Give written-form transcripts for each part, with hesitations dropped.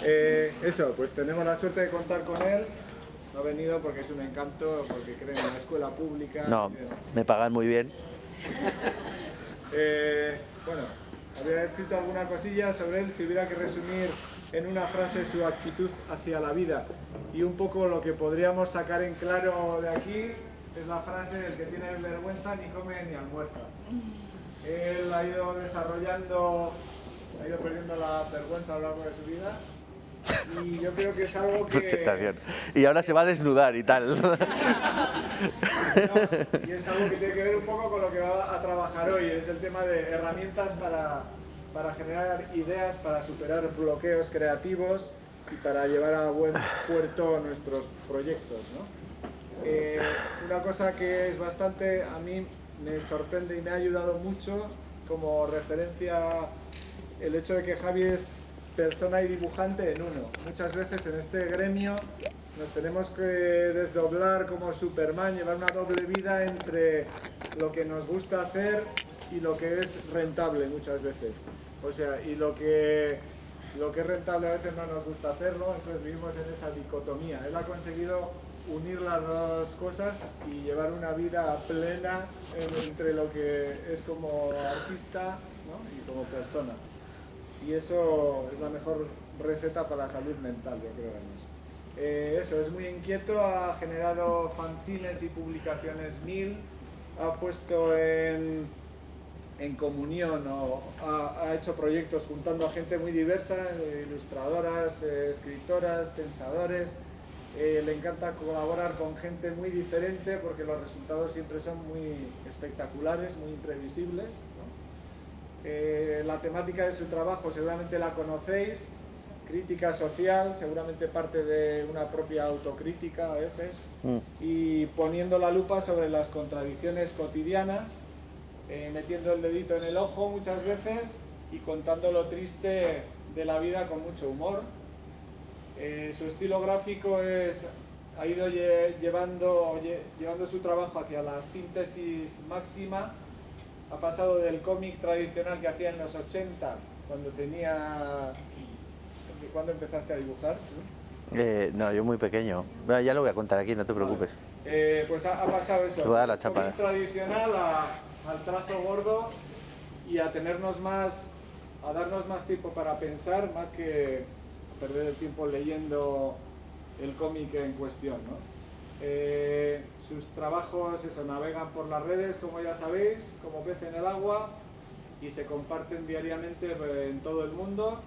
Eso, pues tenemos la suerte de contar con él. No ha venido porque es un encanto, porque cree en la escuela pública. No, me pagan muy bien. Bueno, había escrito alguna cosilla sobre él. Si hubiera que resumir en una frase su actitud hacia la vida y un poco lo que podríamos sacar en claro de aquí, es la frase: el que tiene vergüenza ni come ni almuerza. Él ha ido desarrollando, ha ido perdiendo la vergüenza a lo largo de su vida. Y yo creo que es algo que... Presentación. Y ahora se va a desnudar y tal. No, y es algo que tiene que ver un poco con lo que va a trabajar hoy. Es el tema de herramientas para generar ideas, para superar bloqueos creativos y para llevar a buen puerto nuestros proyectos, ¿no? Una cosa que es bastante, a mí me sorprende y me ha ayudado mucho como referencia, el hecho de que Javi es persona y dibujante en uno. Muchas veces en este gremio nos tenemos que desdoblar como Superman, llevar una doble vida entre lo que nos gusta hacer y lo que es rentable muchas veces. O sea, y lo que es rentable a veces no nos gusta hacerlo, entonces vivimos en esa dicotomía. Él ha conseguido unir las dos cosas y llevar una vida plena entre lo que es como artista, ¿no? Y como persona. Y eso es la mejor receta para la salud mental, yo creo. Eso, es muy inquieto, ha generado fanzines y publicaciones 1000, ha puesto en comunión o ha hecho proyectos juntando a gente muy diversa, ilustradoras, escritoras, pensadores. Le encanta colaborar con gente muy diferente porque los resultados siempre son muy espectaculares, muy imprevisibles, ¿no? La temática de su trabajo seguramente la conocéis, crítica social, seguramente parte de una propia autocrítica a veces, y poniendo la lupa sobre las contradicciones cotidianas, metiendo el dedito en el ojo muchas veces y contando lo triste de la vida con mucho humor. Su estilo gráfico ha ido llevando su trabajo hacia la síntesis máxima. Ha pasado del cómic tradicional que hacía en los 80, cuando tenía... ¿Cuándo empezaste a dibujar? No, yo muy pequeño. Bueno, ya lo voy a contar aquí, no te preocupes. Vale. Pues ha pasado eso, Te voy a dar la del chapa. cómic tradicional al trazo gordo y a darnos más tiempo para pensar, más que perder el tiempo leyendo el cómic en cuestión, ¿no? Sus trabajos navegan por las redes, como ya sabéis, como pez en el agua, y se comparten diariamente en todo el mundo.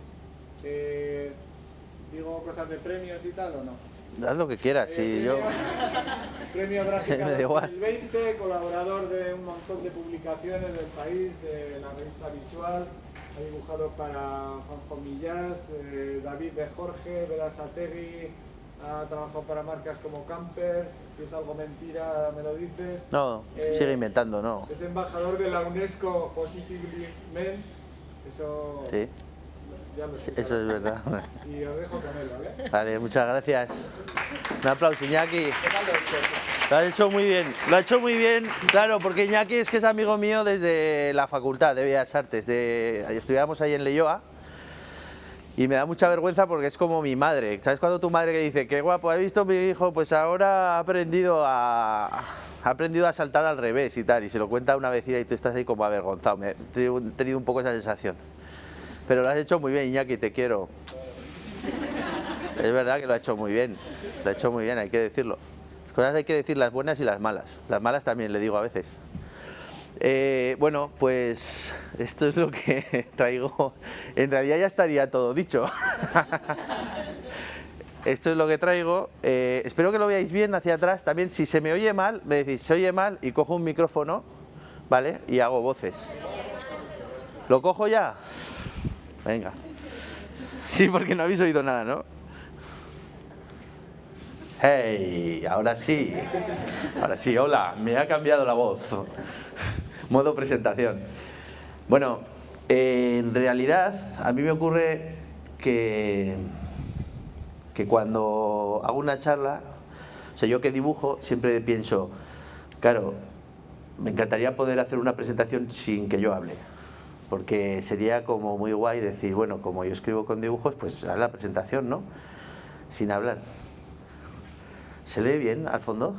¿Digo cosas de premios y tal o no? Haz lo que quieras, sí, yo... Premio Gráfica me da igual. 2020, colaborador de un montón de publicaciones del país, de la revista Visual, ha dibujado para Juanjo Millás, David de Jorge, Berasategui, ha trabajado para marcas como Camper. Si es algo mentira me lo dices. No, sigue inventando, no. Es embajador de la UNESCO Positively Men, eso... Sí. Ya lo sé, Eso es verdad. Y os dejo con él, ¿vale? Vale, muchas gracias. Un aplauso, Iñaki. ¿Qué tal lo he hecho? Lo has hecho muy bien, lo ha hecho muy bien, claro, porque Iñaki es que es amigo mío desde la Facultad de Bellas Artes, estudiábamos ahí en Leioa, y me da mucha vergüenza porque es como mi madre. ¿Sabes cuando tu madre que dice, qué guapo, he visto a mi hijo, pues ahora ha aprendido a saltar al revés y tal, y se lo cuenta a una vecina y tú estás ahí como avergonzado? He tenido un poco esa sensación. Pero lo has hecho muy bien, Iñaki, te quiero. Es verdad que lo ha hecho muy bien, hay que decirlo. Las cosas hay que decir, las buenas y las malas. Las malas también le digo a veces. Bueno, pues esto es lo que traigo. En realidad ya estaría todo dicho. Esto es lo que traigo. Espero que lo veáis bien hacia atrás. También, si se me oye mal, me decís, se oye mal, y cojo un micrófono, ¿vale? Y hago voces. ¿Lo cojo ya? Venga. Sí, porque no habéis oído nada, ¿no? ¡Hey! Ahora sí, hola, me ha cambiado la voz. Modo presentación. Bueno, en realidad a mí me ocurre que cuando hago una charla, o sea, yo que dibujo, siempre pienso, claro, me encantaría poder hacer una presentación sin que yo hable, porque sería como muy guay decir, bueno, como yo escribo con dibujos, pues haz la presentación, ¿no? Sin hablar. ¿Se lee bien al fondo?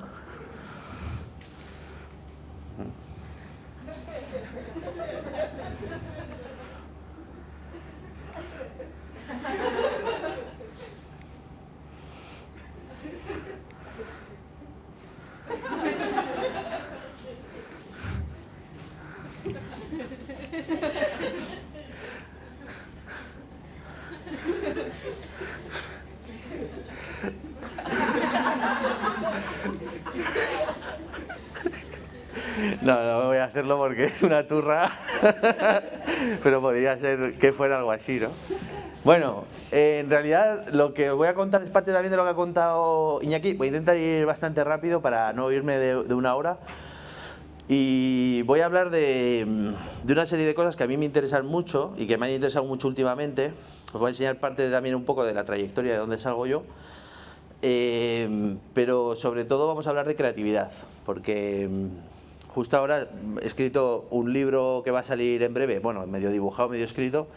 No, no voy a hacerlo porque es una turra, pero podría ser que fuera algo así, ¿no? Bueno, en realidad lo que os voy a contar es parte también de lo que ha contado Iñaki. Voy a intentar ir bastante rápido para no irme de una hora. Y voy a hablar de una serie de cosas que a mí me interesan mucho y que me han interesado mucho últimamente. Os voy a enseñar parte también un poco de la trayectoria de dónde salgo yo. Pero sobre todo vamos a hablar de creatividad, porque justo ahora he escrito un libro que va a salir en breve, bueno, medio dibujado, medio escrito,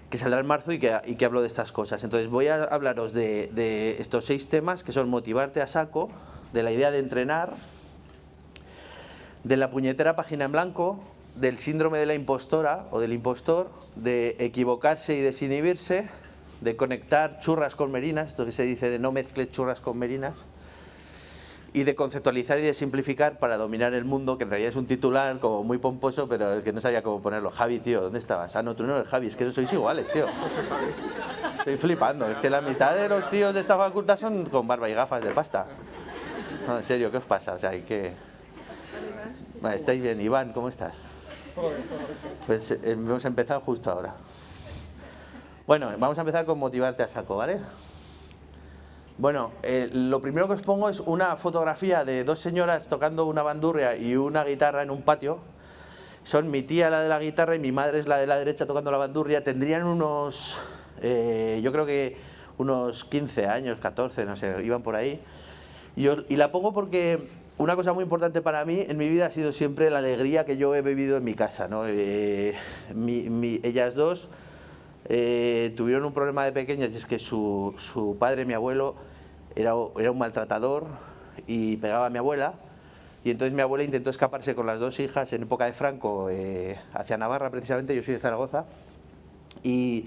que saldrá en marzo y que hablo de estas cosas. Entonces voy a hablaros de estos 6 temas, que son motivarte a saco, de la idea de entrenar, de la puñetera página en blanco, del síndrome de la impostora o del impostor, de equivocarse y desinhibirse, de conectar churras con merinas, esto que se dice de no mezcles churras con merinas, y de conceptualizar y de simplificar para dominar el mundo, que en realidad es un titular como muy pomposo, pero el que no sabía cómo ponerlo. Javi, tío, ¿dónde estabas? Ah, no, tú no eres Javi, es que sois iguales, tío. Estoy flipando, es que la mitad de los tíos de esta facultad son con barba y gafas de pasta. No, en serio, ¿qué os pasa? O sea, hay que... Vale, estáis bien. Iván, ¿cómo estás? Pues hemos empezado justo ahora. Bueno, vamos a empezar con motivarte a saco, ¿vale? Bueno, lo primero que os pongo es una fotografía de 2 señoras tocando una bandurria y una guitarra en un patio. Son mi tía la de la guitarra y mi madre es la de la derecha tocando la bandurria. Tendrían unos, yo creo que unos 15 años, 14, no sé, iban por ahí. Y la pongo porque una cosa muy importante para mí en mi vida ha sido siempre la alegría que yo he vivido en mi casa, ¿no? Ellas dos tuvieron un problema de pequeñas y es que su padre, mi abuelo, era un maltratador y pegaba a mi abuela. Y entonces mi abuela intentó escaparse con las 2 hijas en época de Franco hacia Navarra, precisamente. Yo soy de Zaragoza. Y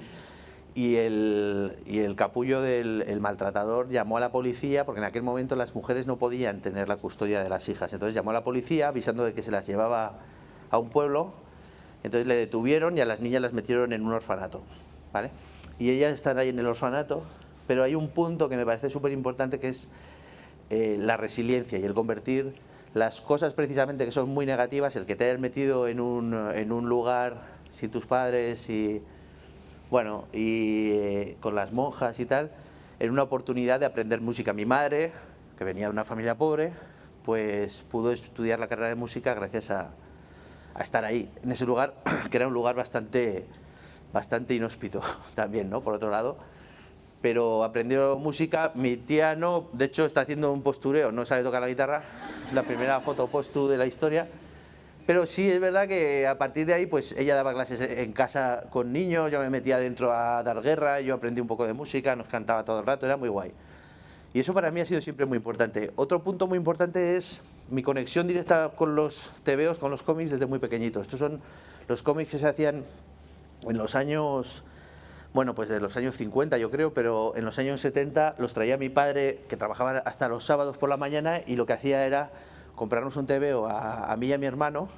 el capullo del maltratador llamó a la policía, porque en aquel momento las mujeres no podían tener la custodia de las hijas. Entonces llamó a la policía avisando de que se las llevaba a un pueblo. Entonces le detuvieron y a las niñas las metieron en un orfanato, ¿vale? Y ellas están ahí en el orfanato, pero hay un punto que me parece súper importante, que es la resiliencia y el convertir las cosas precisamente que son muy negativas, el que te hayas metido en un lugar sin tus padres y... Bueno, y con las monjas y tal, en una oportunidad de aprender música. Mi madre, que venía de una familia pobre, pues pudo estudiar la carrera de música gracias a estar ahí, en ese lugar, que era un lugar bastante inhóspito también, ¿no? Por otro lado, pero aprendió música. Mi tía no, de hecho está haciendo un postureo, no sabe tocar la guitarra, es la primera foto postu de la historia. Pero sí es verdad que a partir de ahí, pues ella daba clases en casa con niños, yo me metía dentro a dar guerra, yo aprendí un poco de música, nos cantaba todo el rato, era muy guay. Y eso para mí ha sido siempre muy importante. Otro punto muy importante es mi conexión directa con los tebeos, con los cómics desde muy pequeñito. Estos son los cómics que se hacían en los años, bueno, pues de los años 50 yo creo, pero en los años 70 los traía mi padre, que trabajaba hasta los sábados por la mañana, y lo que hacía era comprarnos un tebeo a mí y a mi hermano,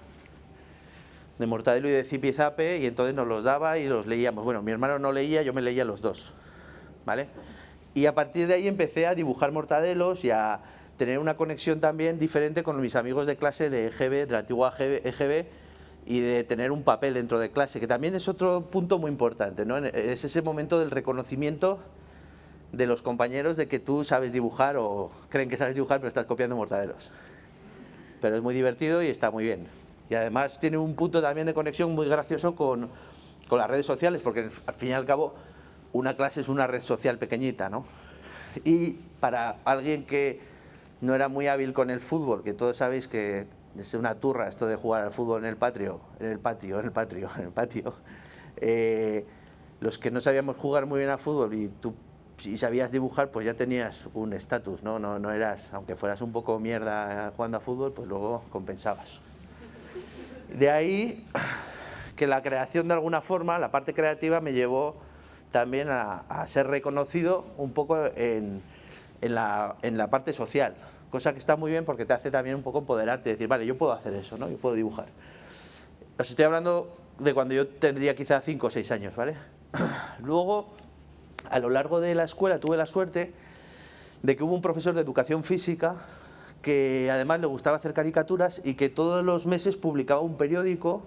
de Mortadelo y de Zipizape, y entonces nos los daba y los leíamos. Bueno, mi hermano no leía, yo me leía los 2, ¿vale? Y a partir de ahí empecé a dibujar mortadelos y a tener una conexión también diferente con mis amigos de clase de EGB, de la antigua EGB, y de tener un papel dentro de clase, que también es otro punto muy importante, ¿no? Es ese momento del reconocimiento de los compañeros de que tú sabes dibujar o creen que sabes dibujar pero estás copiando mortadelos. Pero es muy divertido y está muy bien. Y además tiene un punto también de conexión muy gracioso con las redes sociales, porque al fin y al cabo una clase es una red social pequeñita, ¿no? Y para alguien que no era muy hábil con el fútbol, que todos sabéis que es una turra esto de jugar al fútbol en el patio, los que no sabíamos jugar muy bien al fútbol y sabías dibujar, pues ya tenías un estatus, ¿no? No eras, aunque fueras un poco mierda jugando a fútbol, pues luego compensabas. De ahí que la creación de alguna forma, la parte creativa me llevó también a ser reconocido un poco en la parte social, cosa que está muy bien porque te hace también un poco empoderarte, decir, vale, yo puedo hacer eso, ¿no? Yo puedo dibujar. Os estoy hablando de cuando yo tendría quizá 5 o 6 años, ¿vale? Luego, a lo largo de la escuela tuve la suerte de que hubo un profesor de educación física que además le gustaba hacer caricaturas y que todos los meses publicaba un periódico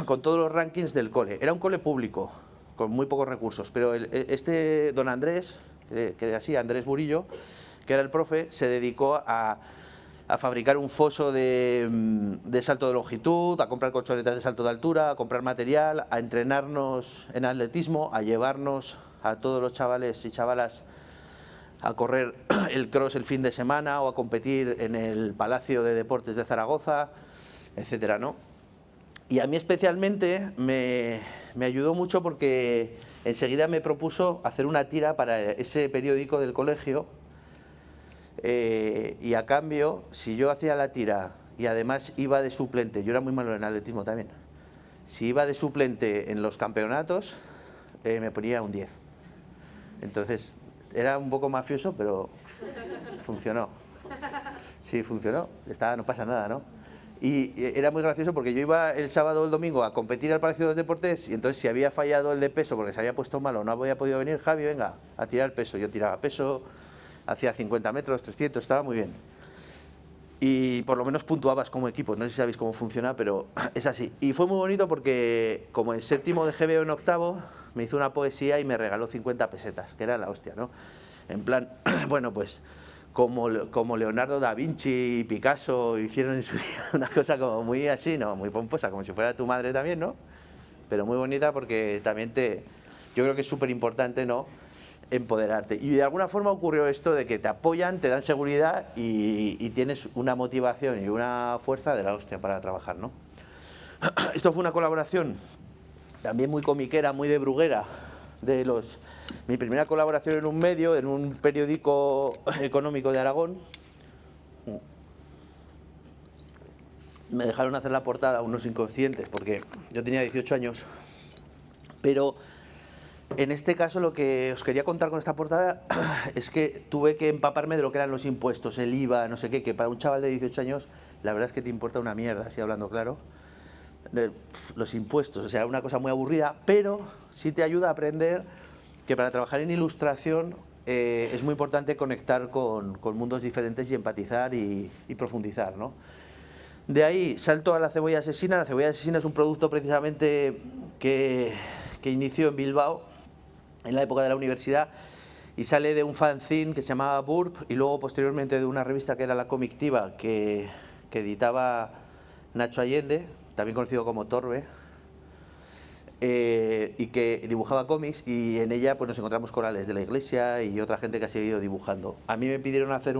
con todos los rankings del cole. Era un cole público, con muy pocos recursos, pero este don Andrés, que así, Andrés Burillo, que era el profe, se dedicó a fabricar un foso de salto de longitud, a comprar colchonetas de salto de altura, a comprar material, a entrenarnos en atletismo, a llevarnos a todos los chavales y chavalas a correr el cross el fin de semana o a competir en el Palacio de Deportes de Zaragoza, etcétera, ¿no? Y a mí especialmente me ayudó mucho porque enseguida me propuso hacer una tira para ese periódico del colegio y a cambio, si yo hacía la tira y además iba de suplente, yo era muy malo en atletismo también, si iba de suplente en los campeonatos, me ponía un 10. Entonces, era un poco mafioso, pero funcionó. Sí, funcionó, no pasa nada, ¿no? Y era muy gracioso porque yo iba el sábado o el domingo a competir al Palacio de los Deportes y entonces si había fallado el de peso porque se había puesto malo o no había podido venir, Javi, venga, a tirar peso. Yo tiraba peso, hacía 50 metros, 300, estaba muy bien. Y por lo menos puntuabas como equipo, no sé si sabéis cómo funciona, pero es así. Y fue muy bonito porque como en séptimo de GB o en octavo, me hizo una poesía y me regaló 50 pesetas, que era la hostia, ¿no? En plan, bueno, pues como Leonardo da Vinci y Picasso hicieron en su día una cosa como muy así, ¿no? Muy pomposa, como si fuera tu madre también, ¿no? Pero muy bonita porque también yo creo que es súper importante, ¿no?, empoderarte. Y de alguna forma ocurrió esto de que te apoyan, te dan seguridad y tienes una motivación y una fuerza de la hostia para trabajar, ¿no? Esto fue una colaboración también muy comiquera, muy de bruguera, mi primera colaboración en un medio, en un periódico económico de Aragón. Me dejaron hacer la portada unos inconscientes porque yo tenía 18 años, pero en este caso lo que os quería contar con esta portada es que tuve que empaparme de lo que eran los impuestos, el IVA, no sé qué, que para un chaval de 18 años la verdad es que te importa una mierda, así hablando claro, los impuestos, o sea, una cosa muy aburrida, pero sí te ayuda a aprender que para trabajar en ilustración es muy importante conectar con mundos diferentes y empatizar y profundizar, ¿no? De ahí salto a la cebolla asesina. La cebolla asesina es un producto precisamente que inició en Bilbao en la época de la universidad y sale de un fanzine que se llamaba Burp y luego posteriormente de una revista que era La Comictiva que editaba Nacho Allende, también conocido como Torbe, y que dibujaba cómics, y en ella pues nos encontramos con Alex de la Iglesia y otra gente que ha seguido dibujando. A mí me pidieron hacer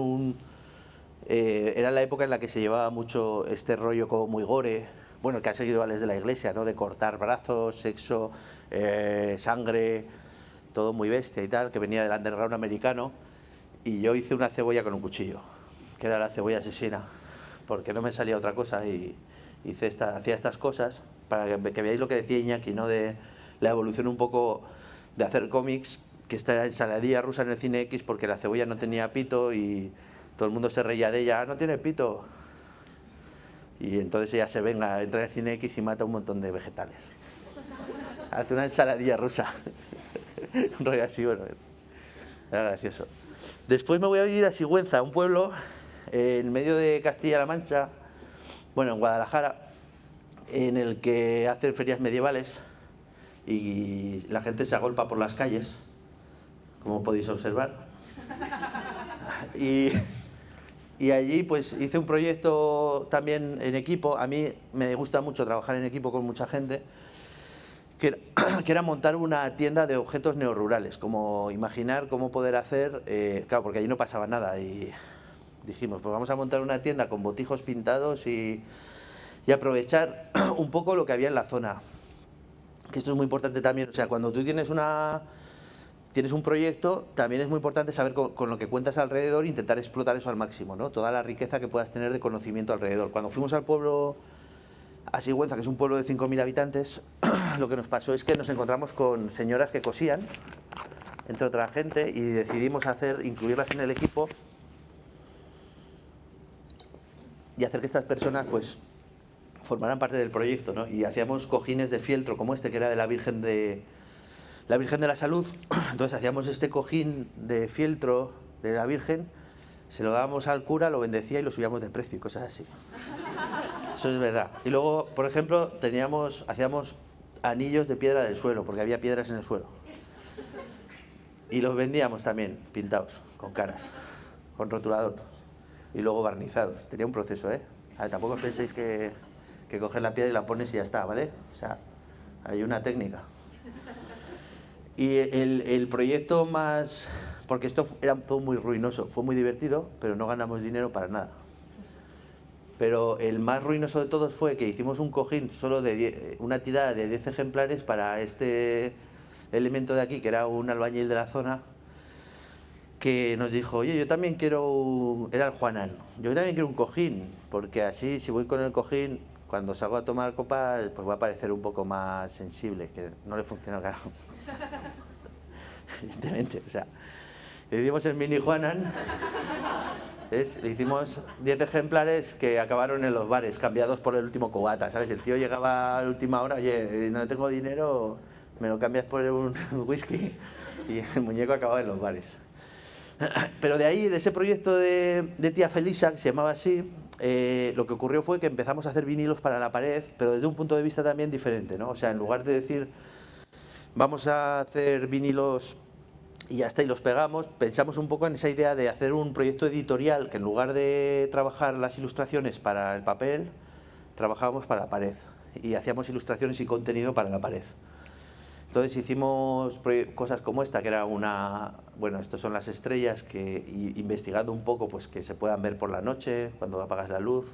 era la época en la que se llevaba mucho este rollo como muy gore, bueno, el que ha seguido Alex de la Iglesia, ¿no?, de cortar brazos, sexo, sangre, todo muy bestia y tal, que venía del underground americano, y yo hice una cebolla con un cuchillo, que era la cebolla asesina, porque no me salía otra cosa y hacía estas cosas para que veáis lo que decía Iñaki, ¿no?, de la evolución un poco de hacer cómics, que esta era ensaladilla rusa en el cine X porque la cebolla no tenía pito y todo el mundo se reía de ella, no tiene pito. Y entonces ella se venga, entra en el cine X y mata un montón de vegetales. Hace una ensaladilla rusa. Un rollo así, bueno, era gracioso. Después me voy a vivir a Sigüenza, un pueblo en medio de Castilla-La Mancha, bueno, en Guadalajara, en el que hacen ferias medievales y la gente se agolpa por las calles, como podéis observar. Y allí pues hice un proyecto también en equipo. A mí me gusta mucho trabajar en equipo con mucha gente, que era montar una tienda de objetos neorurales, como imaginar cómo poder hacer, claro, porque allí no pasaba nada y dijimos, pues vamos a montar una tienda con botijos pintados y aprovechar un poco lo que había en la zona. Que esto es muy importante también, o sea, cuando tú tienes un proyecto, también es muy importante saber con lo que cuentas alrededor e intentar explotar eso al máximo, ¿no? Toda la riqueza que puedas tener de conocimiento alrededor. Cuando fuimos al pueblo a Sigüenza, que es un pueblo de 5.000 habitantes, lo que nos pasó es que nos encontramos con señoras que cosían, entre otra gente, y decidimos incluirlas en el equipo y hacer que estas personas, pues, formaran parte del proyecto, ¿no? Y hacíamos cojines de fieltro como este, que era de la Virgen de la Salud. Entonces hacíamos este cojín de fieltro de la Virgen, se lo dábamos al cura, lo bendecía y lo subíamos de precio y cosas así. Eso es verdad. Y luego, por ejemplo, hacíamos anillos de piedra del suelo, porque había piedras en el suelo. Y los vendíamos también, pintados, con caras, con rotulador. Y luego barnizados. Tenía un proceso, ¿eh? A ver, tampoco penséis que coges la piedra y la pones y ya está, ¿vale? O sea, hay una técnica. Y el proyecto más... Porque esto era todo muy ruinoso, fue muy divertido, pero no ganamos dinero para nada. Pero el más ruinoso de todos fue que hicimos un cojín solo de una tirada de 10 ejemplares para este elemento de aquí, que era un albañil de la zona, que nos dijo, oye, yo también quiero... Era el Juanan. Yo también quiero un cojín, porque así, si voy con el cojín, cuando salgo a tomar copas, pues va a parecer un poco más sensible, que no le funciona el carajo. Evidentemente, o sea, le dimos el mini Juanan, le hicimos 10 ejemplares que acabaron en los bares, cambiados por el último cubata, ¿sabes? El tío llegaba a la última hora, oye, no tengo dinero, me lo cambias por un whisky, y el muñeco acababa en los bares. Pero de ahí, de ese proyecto de tía Felisa, que se llamaba así, lo que ocurrió fue que empezamos a hacer vinilos para la pared, pero desde un punto de vista también diferente, ¿no? O sea, en lugar de decir, vamos a hacer vinilos y ya está, y los pegamos, pensamos un poco en esa idea de hacer un proyecto editorial que en lugar de trabajar las ilustraciones para el papel, trabajábamos para la pared y hacíamos ilustraciones y contenido para la pared. Entonces hicimos cosas como esta, que era bueno, estas son las estrellas, investigando un poco, pues que se puedan ver por la noche, cuando apagas la luz,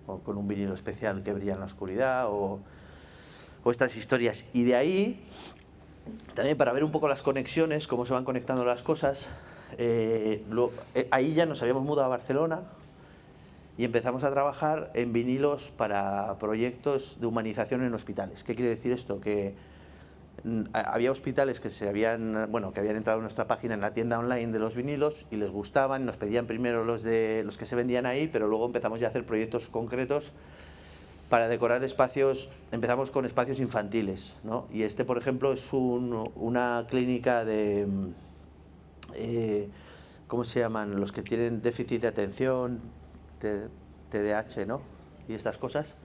o con un vinilo especial que brilla en la oscuridad, o estas historias. Y de ahí, también para ver un poco las conexiones, cómo se van conectando las cosas, ahí ya nos habíamos mudado a Barcelona y empezamos a trabajar en vinilos para proyectos de humanización en hospitales. ¿Qué quiere decir esto? Que había hospitales que habían entrado en nuestra página en la tienda online de los vinilos y les gustaban, nos pedían primero los que se vendían ahí, pero luego empezamos ya a hacer proyectos concretos para decorar espacios. Empezamos con espacios infantiles, ¿no? Y por ejemplo, es una clínica de ¿cómo se llaman? Los que tienen déficit de atención, TDAH, ¿no? Y estas cosas.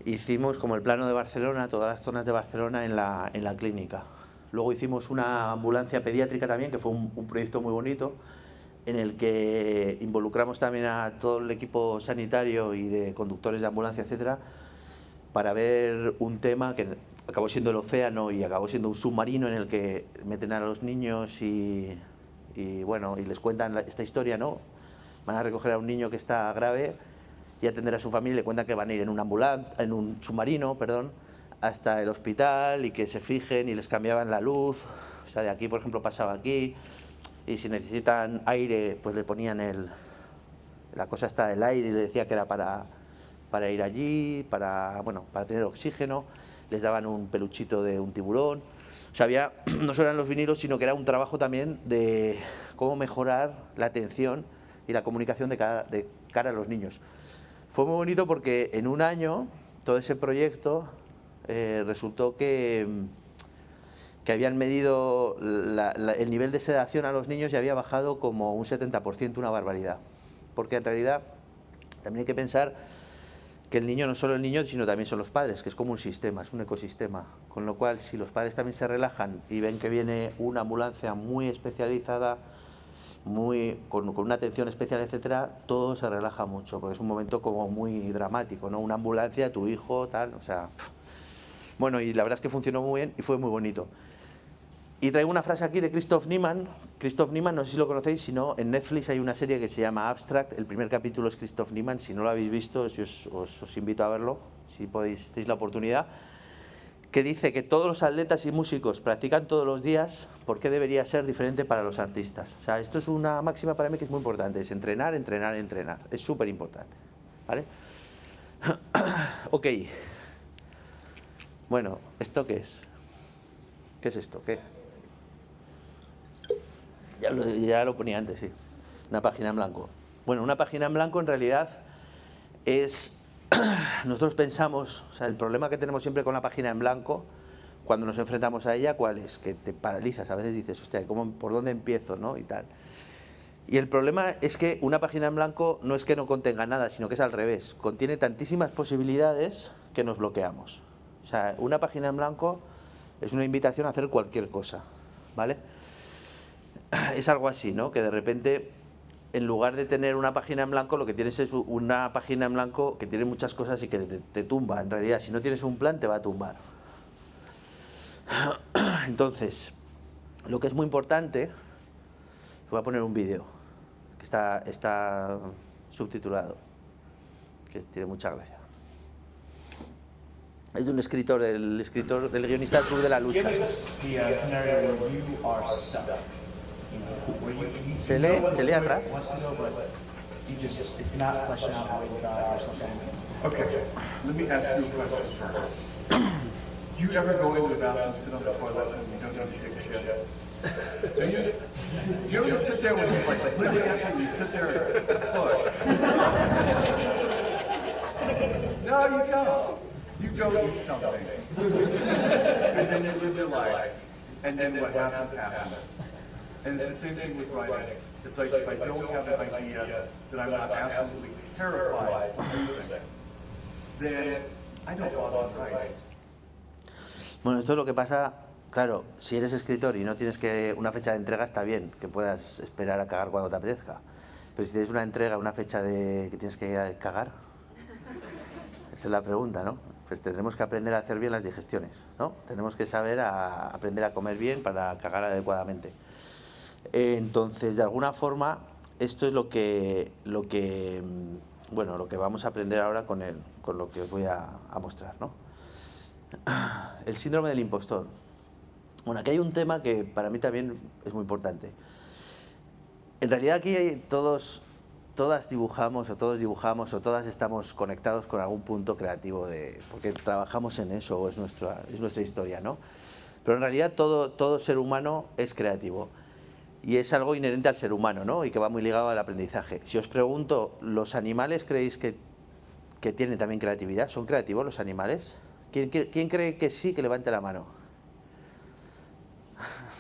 Hicimos como el plano de Barcelona, todas las zonas de Barcelona en la clínica. Luego hicimos una ambulancia pediátrica también, que fue un proyecto muy bonito, en el que involucramos también a todo el equipo sanitario y de conductores de ambulancia, etcétera, para ver un tema que acabó siendo el océano y acabó siendo un submarino en el que meten a los niños y les cuentan esta historia, ¿no? Van a recoger a un niño que está grave y atender a su familia, le cuentan que van a ir en un submarino, hasta el hospital y que se fijen y les cambiaban la luz. O sea, de aquí, por ejemplo, pasaba aquí, y si necesitan aire, pues le ponían la cosa esta del aire y le decía que era para ir allí, para tener oxígeno. Les daban un peluchito de un tiburón. O sea, no solo eran los vinilos, sino que era un trabajo también de cómo mejorar la atención y la comunicación de cara a los niños. Fue muy bonito porque en un año todo ese proyecto resultó que habían medido el nivel de sedación a los niños y había bajado como un 70%, una barbaridad. Porque en realidad también hay que pensar que el niño no es solo el niño, sino también son los padres, que es como un sistema, es un ecosistema. Con lo cual, si los padres también se relajan y ven que viene una ambulancia muy especializada, con una atención especial, etcétera, todo se relaja mucho, porque es un momento como muy dramático, ¿no? Una ambulancia, tu hijo, tal, o sea... Bueno, y la verdad es que funcionó muy bien y fue muy bonito. Y traigo una frase aquí de Christoph Niemann. Christoph Niemann, no sé si lo conocéis, si no, en Netflix hay una serie que se llama Abstract. El primer capítulo es Christoph Niemann. Si no lo habéis visto, os invito a verlo, si tenéis la oportunidad. Que dice que todos los atletas y músicos practican todos los días, ¿por qué debería ser diferente para los artistas? O sea, esto es una máxima para mí que es muy importante, es entrenar, entrenar, entrenar. Es súper importante, ¿vale? Ok. Bueno, ¿esto qué es? ¿Qué es esto? ¿Qué? Ya lo ponía antes, sí. Una página en blanco. Bueno, una página en blanco en realidad es... Nosotros pensamos, o sea, el problema que tenemos siempre con la página en blanco, cuando nos enfrentamos a ella, ¿cuál es? Que te paralizas, a veces dices, hostia, ¿por dónde empiezo, no? Y tal. Y el problema es que una página en blanco no es que no contenga nada, sino que es al revés. Contiene tantísimas posibilidades que nos bloqueamos. O sea, una página en blanco es una invitación a hacer cualquier cosa, ¿vale? Es algo así, ¿no? Que de repente, en lugar de tener una página en blanco, lo que tienes es una página en blanco que tiene muchas cosas y que te tumba. En realidad, si no tienes un plan, te va a tumbar. Entonces, lo que es muy importante, voy a poner un vídeo que está subtitulado, que tiene mucha gracia. Es de un escritor, del guionista del Club de la Lucha. ¿Se lee atrás? Okay, let me ask you a question first. Do you ever go into the bathroom, sit on the toilet, and you don't need to take a shit? Do you? Do you ever sit there when you're like literally after you sit there and push? No, you don't. You go eat something. And then you live your life. And then what happens, happens. And it's the same thing with writing. It's like if I don't have an idea that I'm not absolutely terrified of losing, then I don't bother to write. Bueno, esto es lo que pasa, claro, si eres escritor y no tienes una fecha de entrega, está bien, que puedas esperar a cagar cuando te apetezca. Pero si tienes una entrega, una fecha que tienes que cagar, esa es la pregunta, ¿no? Pues tendremos que aprender a hacer bien las digestiones, ¿no? Tenemos que saber aprender a comer bien para cagar adecuadamente. Entonces, de alguna forma, esto es lo que vamos a aprender ahora con lo que os voy a mostrar, ¿no? El síndrome del impostor. Bueno, aquí hay un tema que para mí también es muy importante. En realidad aquí todas dibujamos o todas estamos conectados con algún punto creativo porque trabajamos en eso o es nuestra historia, ¿no? Pero en realidad todo ser humano es creativo. Y es algo inherente al ser humano, ¿no? Y que va muy ligado al aprendizaje. Si os pregunto, ¿los animales creéis que tienen también creatividad? ¿Son creativos los animales? ¿Quién cree que sí, que levante la mano?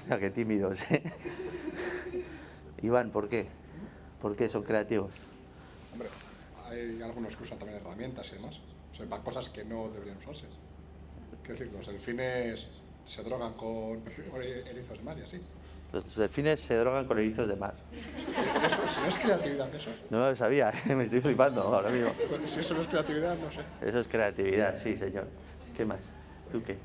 Ya, qué tímidos, ¿eh? Iván, ¿por qué? ¿Por qué son creativos? Hombre, hay algunos que usan también herramientas y demás. O sea, para cosas que no deberían usarse. Quiero decir, los delfines se drogan con erizos de mar y así. Los delfines se drogan con erizos de mar. Eso, si no es creatividad, eso. No lo sabía, me estoy flipando ahora mismo. Pues, si eso no es creatividad, no sé. Eso es creatividad, sí, señor. ¿Qué más? ¿Tú qué?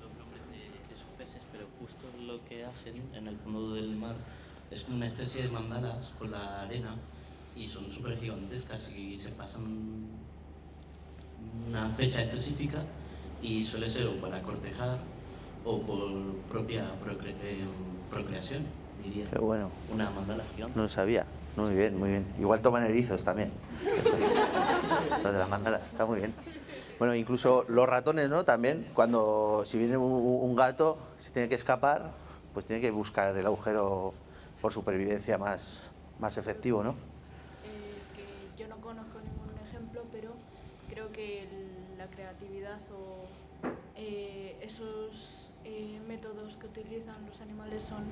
Los nombres de esos peces, pero justo lo que hacen en el fondo del mar es una especie de mandalas con la arena y son súper gigantescas y se pasan una fecha específica y suele ser o para cortejar o por propia procreación, diría. Qué bueno. Una mandala gigante. No lo sabía. Muy bien, muy bien. Igual toman erizos también. Los de las mandalas, está muy bien. Bueno, incluso los ratones, ¿no? También, si viene un gato, si tiene que escapar, pues tiene que buscar el agujero por supervivencia más efectivo, ¿no? Que yo no conozco ningún ejemplo, pero creo que la creatividad o esos métodos que utilizan los animales son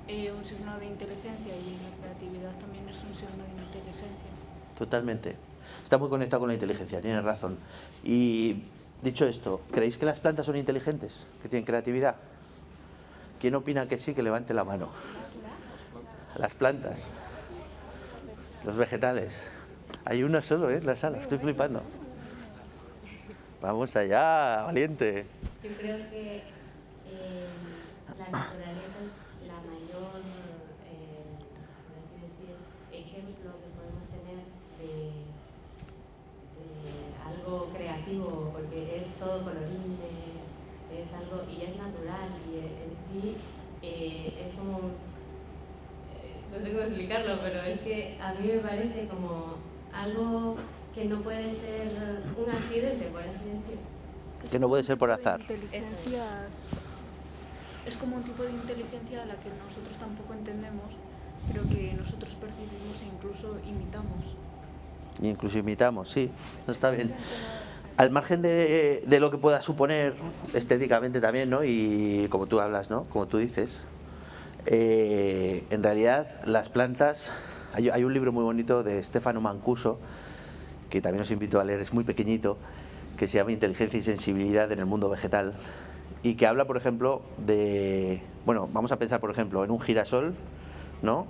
un signo de inteligencia y la creatividad también es un signo de inteligencia. Totalmente. Está muy conectado con la inteligencia, tienes razón. Y dicho esto, ¿creéis que las plantas son inteligentes? ¿Que tienen creatividad? ¿Quién opina que sí? Que levante la mano. Las plantas. Los vegetales. Hay una solo, en la sala, estoy flipando. Vamos allá, valiente. Yo creo que naturaleza es la mayor, por así decir, ejemplo que podemos tener de algo creativo, porque es todo colorines, es algo, y es natural, y en sí es como, no sé cómo explicarlo, pero es que a mí me parece como algo que no puede ser un accidente, por así decirlo. Que no puede ser por azar. Inteligencia, es como un tipo de inteligencia a la que nosotros tampoco entendemos, pero que nosotros percibimos e incluso imitamos. Incluso imitamos, sí, no está bien. Al margen de lo que pueda suponer estéticamente también, ¿no? Y como tú hablas, ¿no? Como tú dices, en realidad las plantas, hay un libro muy bonito de Stefano Mancuso, que también os invito a leer, es muy pequeñito, que se llama Inteligencia y Sensibilidad en el mundo vegetal, y que habla, por ejemplo, de, bueno, vamos a pensar, por ejemplo, en un girasol, ¿no?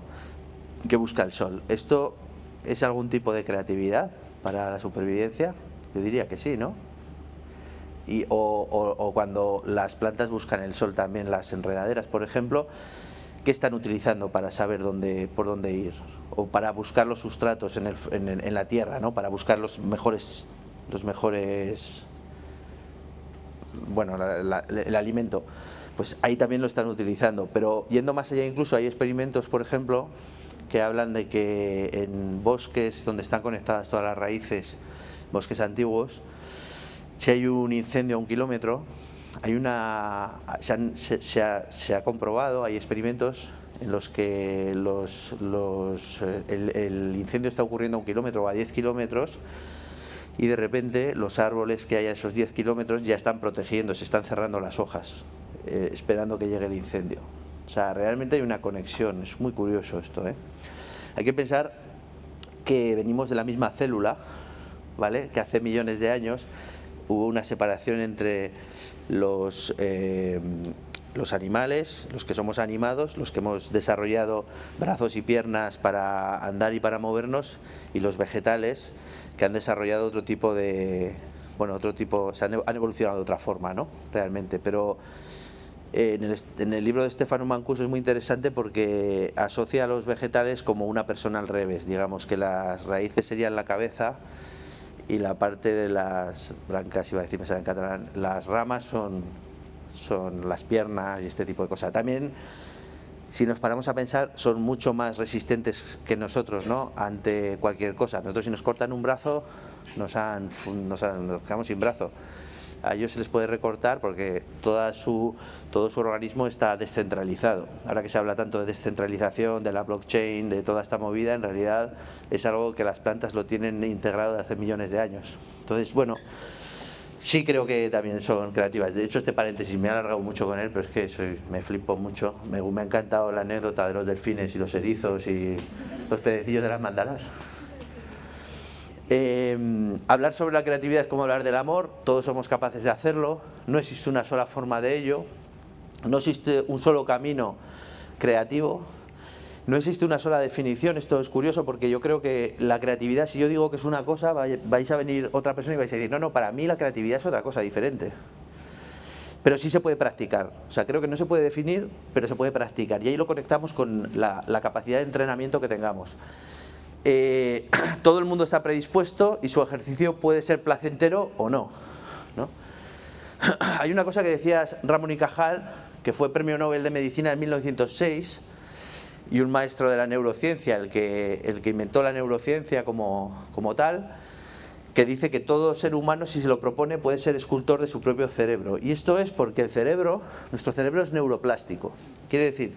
Que busca el sol. ¿Esto es algún tipo de creatividad para la supervivencia? Yo diría que sí, ¿no? O cuando las plantas buscan el sol también, las enredaderas, por ejemplo, ¿qué están utilizando para saber por dónde ir? O para buscar los sustratos en la tierra, ¿no? Para buscar los mejores, bueno, el alimento. Pues ahí también lo están utilizando. Pero yendo más allá, incluso hay experimentos, por ejemplo, que hablan de que en bosques donde están conectadas todas las raíces, bosques antiguos, si hay un incendio a 1 kilómetro, se ha comprobado, hay experimentos en los que el incendio está ocurriendo a 1 kilómetro o a 10 kilómetros, y de repente los árboles que hay a esos 10 kilómetros ya están protegiendo, se están cerrando las hojas, esperando que llegue el incendio. O sea, realmente hay una conexión, es muy curioso esto, ¿eh? Hay que pensar que venimos de la misma célula, ¿vale? Que hace millones de años hubo una separación entre los animales, los que somos animados, los que hemos desarrollado brazos y piernas para andar y para movernos, y los vegetales, que han desarrollado otro tipo de, bueno, han evolucionado de otra forma, ¿no? Realmente, pero en el libro de Stefano Mancuso es muy interesante porque asocia a los vegetales como una persona al revés. Digamos que las raíces serían la cabeza y la parte de las brancas, iba a decir, me sale en catalán, las ramas son las piernas y este tipo de cosas. También, si nos paramos a pensar, son mucho más resistentes que nosotros, ¿no? Ante cualquier cosa. Nosotros, si nos cortan un brazo, nos quedamos sin brazo. A ellos se les puede recortar porque todo su organismo está descentralizado. Ahora que se habla tanto de descentralización, de la blockchain, de toda esta movida, en realidad es algo que las plantas lo tienen integrado de hace millones de años. Entonces, bueno, sí creo que también son creativas. De hecho, este paréntesis me he alargado mucho con él, pero es que me flipo mucho. Me ha encantado la anécdota de los delfines y los erizos y los pedecillos de las mandalas. Hablar sobre la creatividad es como hablar del amor, todos somos capaces de hacerlo, no existe una sola forma de ello, no existe un solo camino creativo, no existe una sola definición. Esto es curioso porque yo creo que la creatividad, si yo digo que es una cosa, vais a venir otra persona y vais a decir, no, para mí la creatividad es otra cosa diferente. Pero sí se puede practicar, o sea, creo que no se puede definir, pero se puede practicar, y ahí lo conectamos con la capacidad de entrenamiento que tengamos. Todo el mundo está predispuesto y su ejercicio puede ser placentero o no, ¿no? Hay una cosa que decía Ramón y Cajal, que fue premio Nobel de Medicina en 1906 y un maestro de la neurociencia, el que inventó la neurociencia como tal, que dice que todo ser humano, si se lo propone, puede ser escultor de su propio cerebro. Y esto es porque nuestro cerebro es neuroplástico, quiere decir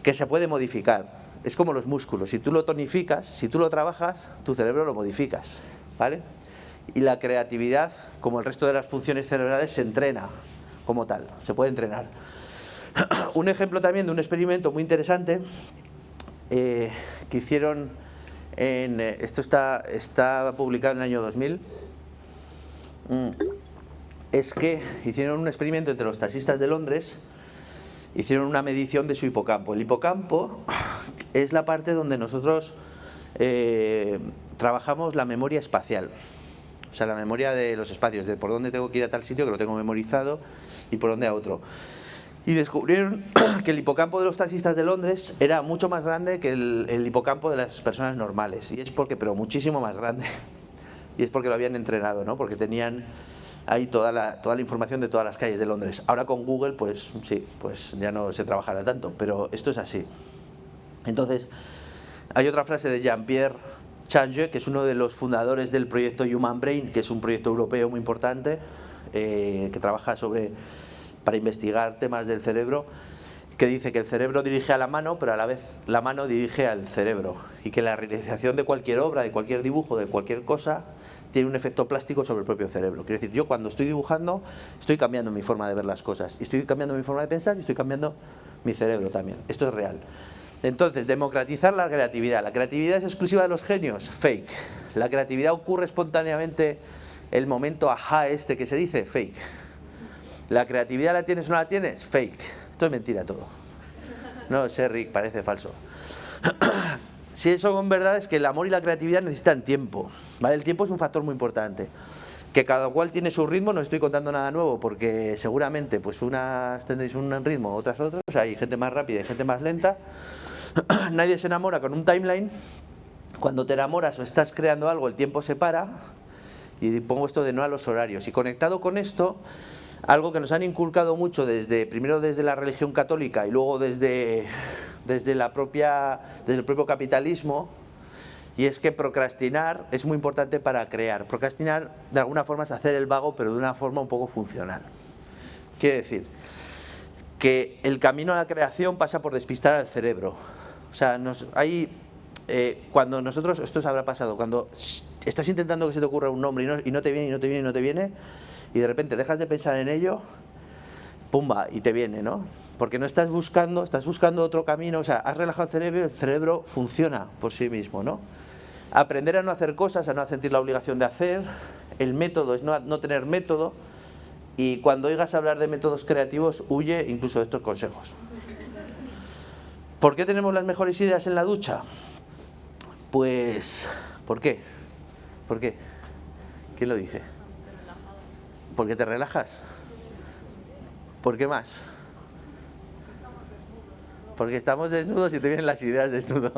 que se puede modificar. Es como los músculos, si tú lo tonificas, si tú lo trabajas, tu cerebro lo modificas, ¿vale? Y la creatividad, como el resto de las funciones cerebrales, se entrena como tal, se puede entrenar. Un ejemplo también de un experimento muy interesante que hicieron, esto está publicado en el año 2000, es que hicieron un experimento entre los taxistas de Londres. Hicieron una medición de su hipocampo. El hipocampo es la parte donde nosotros trabajamos la memoria espacial, o sea, la memoria de los espacios, de por dónde tengo que ir a tal sitio, que lo tengo memorizado, y por dónde a otro. Y descubrieron que el hipocampo de los taxistas de Londres era mucho más grande que el hipocampo de las personas normales. Y es porque, pero muchísimo más grande. Y es porque lo habían entrenado, ¿no? Porque tenían ahí toda la información de todas las calles de Londres. Ahora con Google, pues sí, pues ya no se trabajará tanto, pero esto es así. Entonces, hay otra frase de Jean-Pierre Changeux, que es uno de los fundadores del proyecto Human Brain, que es un proyecto europeo muy importante, que trabaja para investigar temas del cerebro, que dice que el cerebro dirige a la mano, pero a la vez la mano dirige al cerebro, y que la realización de cualquier obra, de cualquier dibujo, de cualquier cosa, tiene un efecto plástico sobre el propio cerebro. Quiere decir, yo cuando estoy dibujando, estoy cambiando mi forma de ver las cosas, y estoy cambiando mi forma de pensar, y estoy cambiando mi cerebro también. Esto es real. Entonces, democratizar la creatividad. ¿La creatividad es exclusiva de los genios? Fake. ¿La creatividad ocurre espontáneamente el momento ajá este que se dice? Fake. ¿La creatividad la tienes o no la tienes? Fake. Esto es mentira todo. No sé, Rick, parece falso. Si eso es verdad, es que el amor y la creatividad necesitan tiempo, ¿vale? El tiempo es un factor muy importante. Que cada cual tiene su ritmo, no estoy contando nada nuevo, porque seguramente pues unas tendréis un ritmo, otras otros, o sea, hay gente más rápida y gente más lenta. Nadie se enamora con un timeline. Cuando te enamoras o estás creando algo, el tiempo se para, y pongo esto de no a los horarios. Y conectado con esto, algo que nos han inculcado mucho primero desde la religión católica y luego desde el propio capitalismo, y es que procrastinar es muy importante para crear. Procrastinar de alguna forma es hacer el vago, pero de una forma un poco funcional. Quiere decir que el camino a la creación pasa por despistar al cerebro. O sea, cuando nosotros, esto os habrá pasado, cuando estás intentando que se te ocurra un nombre y no te viene, y no te viene, y no te viene, y de repente dejas de pensar en ello, pumba, y te viene, ¿no? Porque no estás buscando otro camino, o sea, has relajado el cerebro funciona por sí mismo, ¿no? Aprender a no hacer cosas, a no sentir la obligación de hacer. El método es no tener método, y cuando oigas hablar de métodos creativos, huye incluso de estos consejos. ¿Por qué tenemos las mejores ideas en la ducha? Pues, ¿por qué? ¿Por qué? ¿Quién lo dice? ¿Porque te relajas? ¿Por qué más? Porque estamos desnudos y te vienen las ideas desnudo.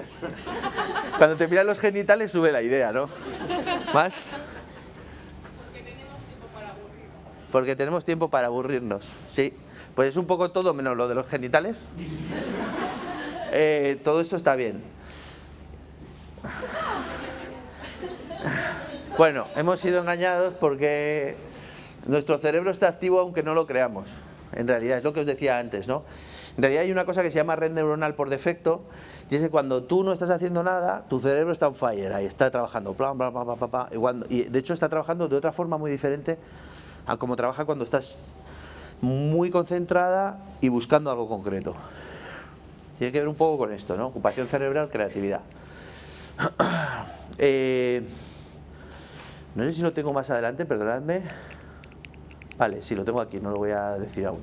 Cuando te miran los genitales sube la idea, ¿no? ¿Más? Porque tenemos tiempo para aburrirnos, sí. Pues es un poco todo menos lo de los genitales. Todo esto está bien. Bueno, hemos sido engañados porque nuestro cerebro está activo aunque no lo creamos. En realidad, es lo que os decía antes, ¿no? En realidad hay una cosa que se llama red neuronal por defecto, y es que cuando tú no estás haciendo nada, tu cerebro está on fire, ahí está trabajando, y de hecho está trabajando de otra forma muy diferente a como trabaja cuando estás muy concentrada y buscando algo concreto. Tiene que ver un poco con esto, ¿no? Ocupación cerebral, creatividad. No sé si lo tengo más adelante, perdonadme. Vale, sí, lo tengo aquí, no lo voy a decir aún.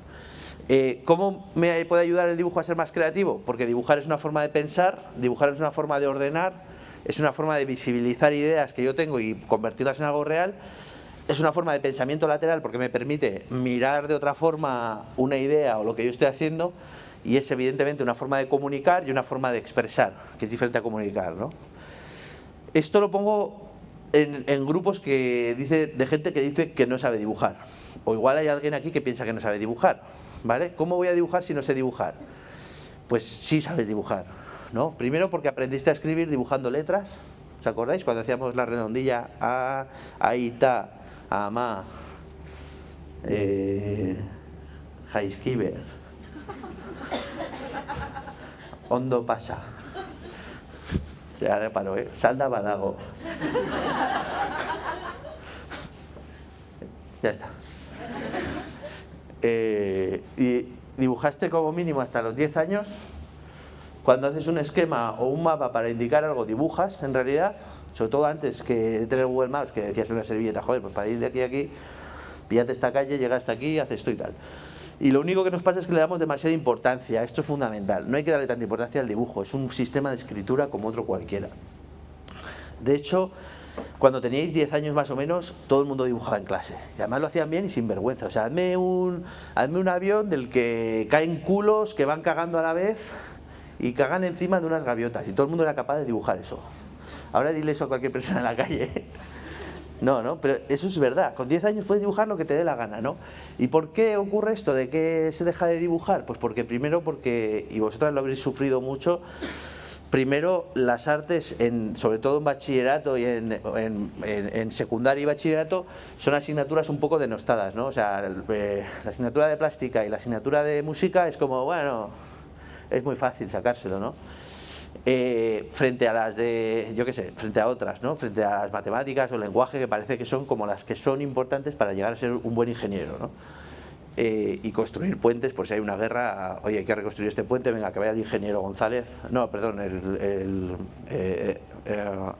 ¿Cómo me puede ayudar el dibujo a ser más creativo? Porque dibujar es una forma de pensar, dibujar es una forma de ordenar, es una forma de visibilizar ideas que yo tengo y convertirlas en algo real. Es una forma de pensamiento lateral porque me permite mirar de otra forma una idea o lo que yo estoy haciendo, y es evidentemente una forma de comunicar y una forma de expresar, que es diferente a comunicar, ¿no? Esto lo pongo en grupos de gente que dice que no sabe dibujar. O igual hay alguien aquí que piensa que no sabe dibujar, ¿vale? ¿Cómo voy a dibujar si no sé dibujar? Pues sí sabes dibujar, ¿no? Primero porque aprendiste a escribir dibujando letras. ¿Os acordáis? Cuando hacíamos la redondilla A, Aita, Ama, Jaiskiber, Ondo pasa. Ya reparo, Salda Badago. Ya está. Y dibujaste como mínimo hasta los 10 años. Cuando haces un esquema o un mapa para indicar algo, dibujas en realidad. Sobre todo antes que tener Google Maps, que decías en una servilleta, joder, pues para ir de aquí a aquí, píllate esta calle, llega hasta aquí, haces esto y tal. Y lo único que nos pasa es que le damos demasiada importancia. Esto es fundamental. No hay que darle tanta importancia al dibujo. Es un sistema de escritura como otro cualquiera. De hecho, cuando teníais 10 años más o menos, todo el mundo dibujaba en clase. Y además lo hacían bien y sin vergüenza. O sea, hazme un avión del que caen culos que van cagando a la vez y cagan encima de unas gaviotas. Y todo el mundo era capaz de dibujar eso. Ahora dile eso a cualquier persona en la calle. No, pero eso es verdad. Con 10 años puedes dibujar lo que te dé la gana, ¿no? ¿Y por qué ocurre esto de que se deja de dibujar? Pues porque primero, y vosotras lo habréis sufrido mucho, primero las artes, sobre todo en bachillerato y en secundaria y bachillerato, son asignaturas un poco denostadas, ¿no? O sea, la asignatura de plástica y la asignatura de música es como, bueno, es muy fácil sacárselo, ¿no? Frente a las de, yo qué sé, frente a otras, ¿no? Frente a las matemáticas o el lenguaje, que parece que son como las que son importantes para llegar a ser un buen ingeniero, ¿no? Y construir puentes, pues si hay una guerra, oye, hay que reconstruir este puente, venga, que vaya el ingeniero González, no, perdón,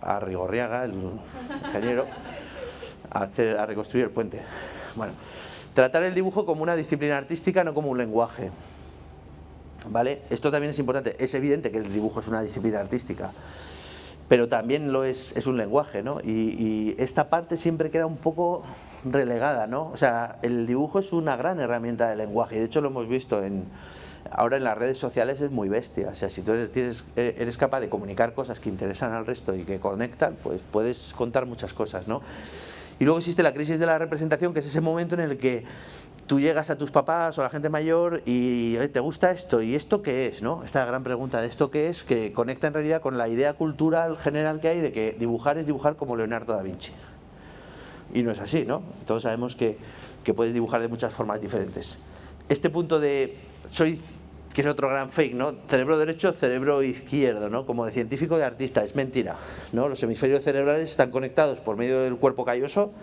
Arrigorriaga, el ingeniero, a reconstruir el puente. Bueno, tratar el dibujo como una disciplina artística, no como un lenguaje. ¿Vale? Esto también es importante. Es evidente que el dibujo es una disciplina artística, pero también lo es un lenguaje, ¿no? Y esta parte siempre queda un poco relegada, ¿no? O sea, el dibujo es una gran herramienta de lenguaje, y de hecho lo hemos visto ahora en las redes sociales, es muy bestia. O sea, si tú eres capaz de comunicar cosas que interesan al resto y que conectan, pues puedes contar muchas cosas, ¿no? Y luego existe la crisis de la representación, que es ese momento en el que tú llegas a tus papás o a la gente mayor y ¿te gusta esto? ¿Y esto qué es? ¿No? Esta gran pregunta de esto qué es, que conecta en realidad con la idea cultural general que hay de que dibujar es dibujar como Leonardo da Vinci. Y no es así, ¿no? Todos sabemos que puedes dibujar de muchas formas diferentes. Este punto de que es otro gran fake, ¿no? Cerebro derecho, cerebro izquierdo, ¿no? Como de científico, de artista, es mentira, ¿no? Los hemisferios cerebrales están conectados por medio del cuerpo calloso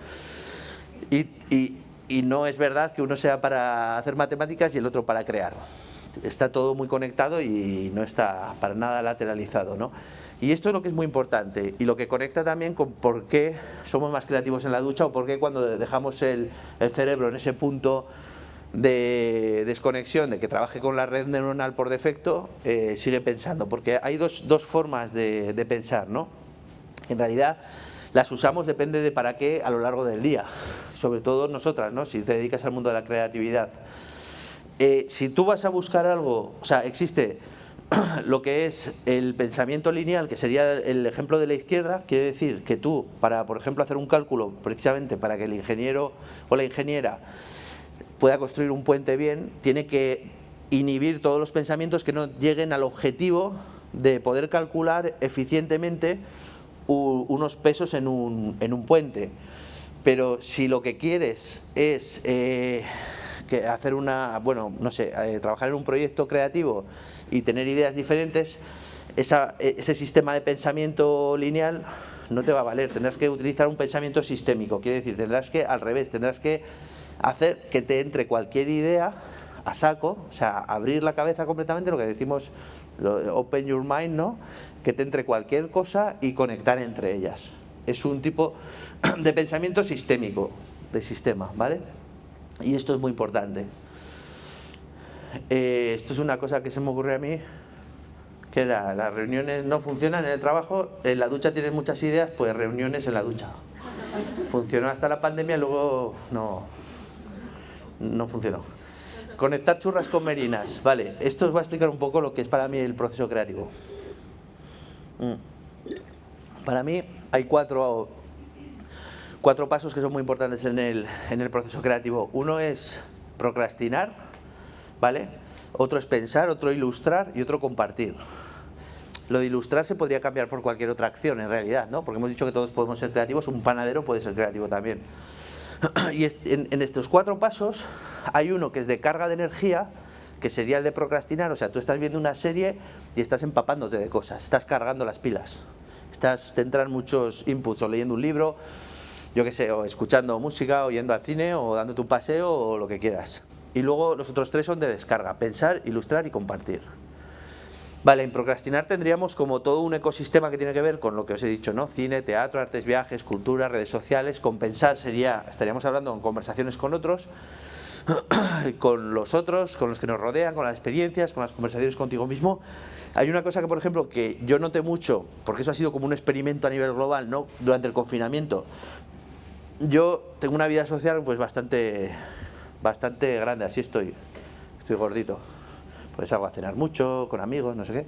y no es verdad que uno sea para hacer matemáticas y el otro para crear. Está todo muy conectado y no está para nada lateralizado, ¿no? Y esto es lo que es muy importante y lo que conecta también con por qué somos más creativos en la ducha o por qué cuando dejamos el cerebro en ese punto de desconexión, de que trabaje con la red neuronal por defecto, sigue pensando, porque hay dos formas de pensar, ¿no? En realidad las usamos, depende de para qué a lo largo del día, sobre todo nosotras, ¿no? Si te dedicas al mundo de la creatividad. Si tú vas a buscar algo, o sea, existe lo que es el pensamiento lineal, que sería el ejemplo de la izquierda, quiere decir que tú, para, por ejemplo, hacer un cálculo, precisamente para que el ingeniero o la ingeniera pueda construir un puente bien, tiene que inhibir todos los pensamientos que no lleguen al objetivo de poder calcular eficientemente unos pesos en un puente. Pero si lo que quieres es hacer trabajar en un proyecto creativo y tener ideas diferentes, ese sistema de pensamiento lineal no te va a valer. Tendrás que utilizar un pensamiento sistémico, quiere decir, tendrás que, al revés, tendrás que hacer que te entre cualquier idea a saco, o sea, abrir la cabeza completamente, lo que decimos, open your mind, ¿no? Que te entre cualquier cosa y conectar entre ellas. Es un tipo de pensamiento sistémico, de sistema, ¿vale? Y esto es muy importante. Esto es una cosa que se me ocurrió a mí, que era, las reuniones no funcionan en el trabajo, en la ducha tienes muchas ideas, pues reuniones en la ducha. Funcionó hasta la pandemia, luego no funcionó. Conectar churras con merinas, vale, esto os va a explicar un poco lo que es para mí el proceso creativo. Para mí hay cuatro pasos que son muy importantes en el proceso creativo. Uno es procrastinar, ¿vale? Otro es pensar, otro ilustrar y otro compartir. Lo de ilustrar se podría cambiar por cualquier otra acción en realidad, ¿no? Porque hemos dicho que todos podemos ser creativos, un panadero puede ser creativo también. Y en estos cuatro pasos hay uno que es de carga de energía, que sería el de procrastinar. O sea, tú estás viendo una serie y estás empapándote de cosas, estás cargando las pilas, te entran muchos inputs, o leyendo un libro, yo qué sé, o escuchando música, o yendo al cine, o dándote un paseo, o lo que quieras. Y luego los otros tres son de descarga: pensar, ilustrar y compartir. Vale, en procrastinar tendríamos como todo un ecosistema que tiene que ver con lo que os he dicho, ¿no? Cine, teatro, artes, viajes, cultura, redes sociales. Compensar sería, estaríamos hablando en conversaciones con otros, con los otros, con los que nos rodean, con las experiencias, con las conversaciones contigo mismo. Hay una cosa que, por ejemplo, que yo noté mucho, porque eso ha sido como un experimento a nivel global, ¿no? Durante el confinamiento. Yo tengo una vida social pues bastante grande, así estoy gordito. Pues salgo a cenar mucho, con amigos, no sé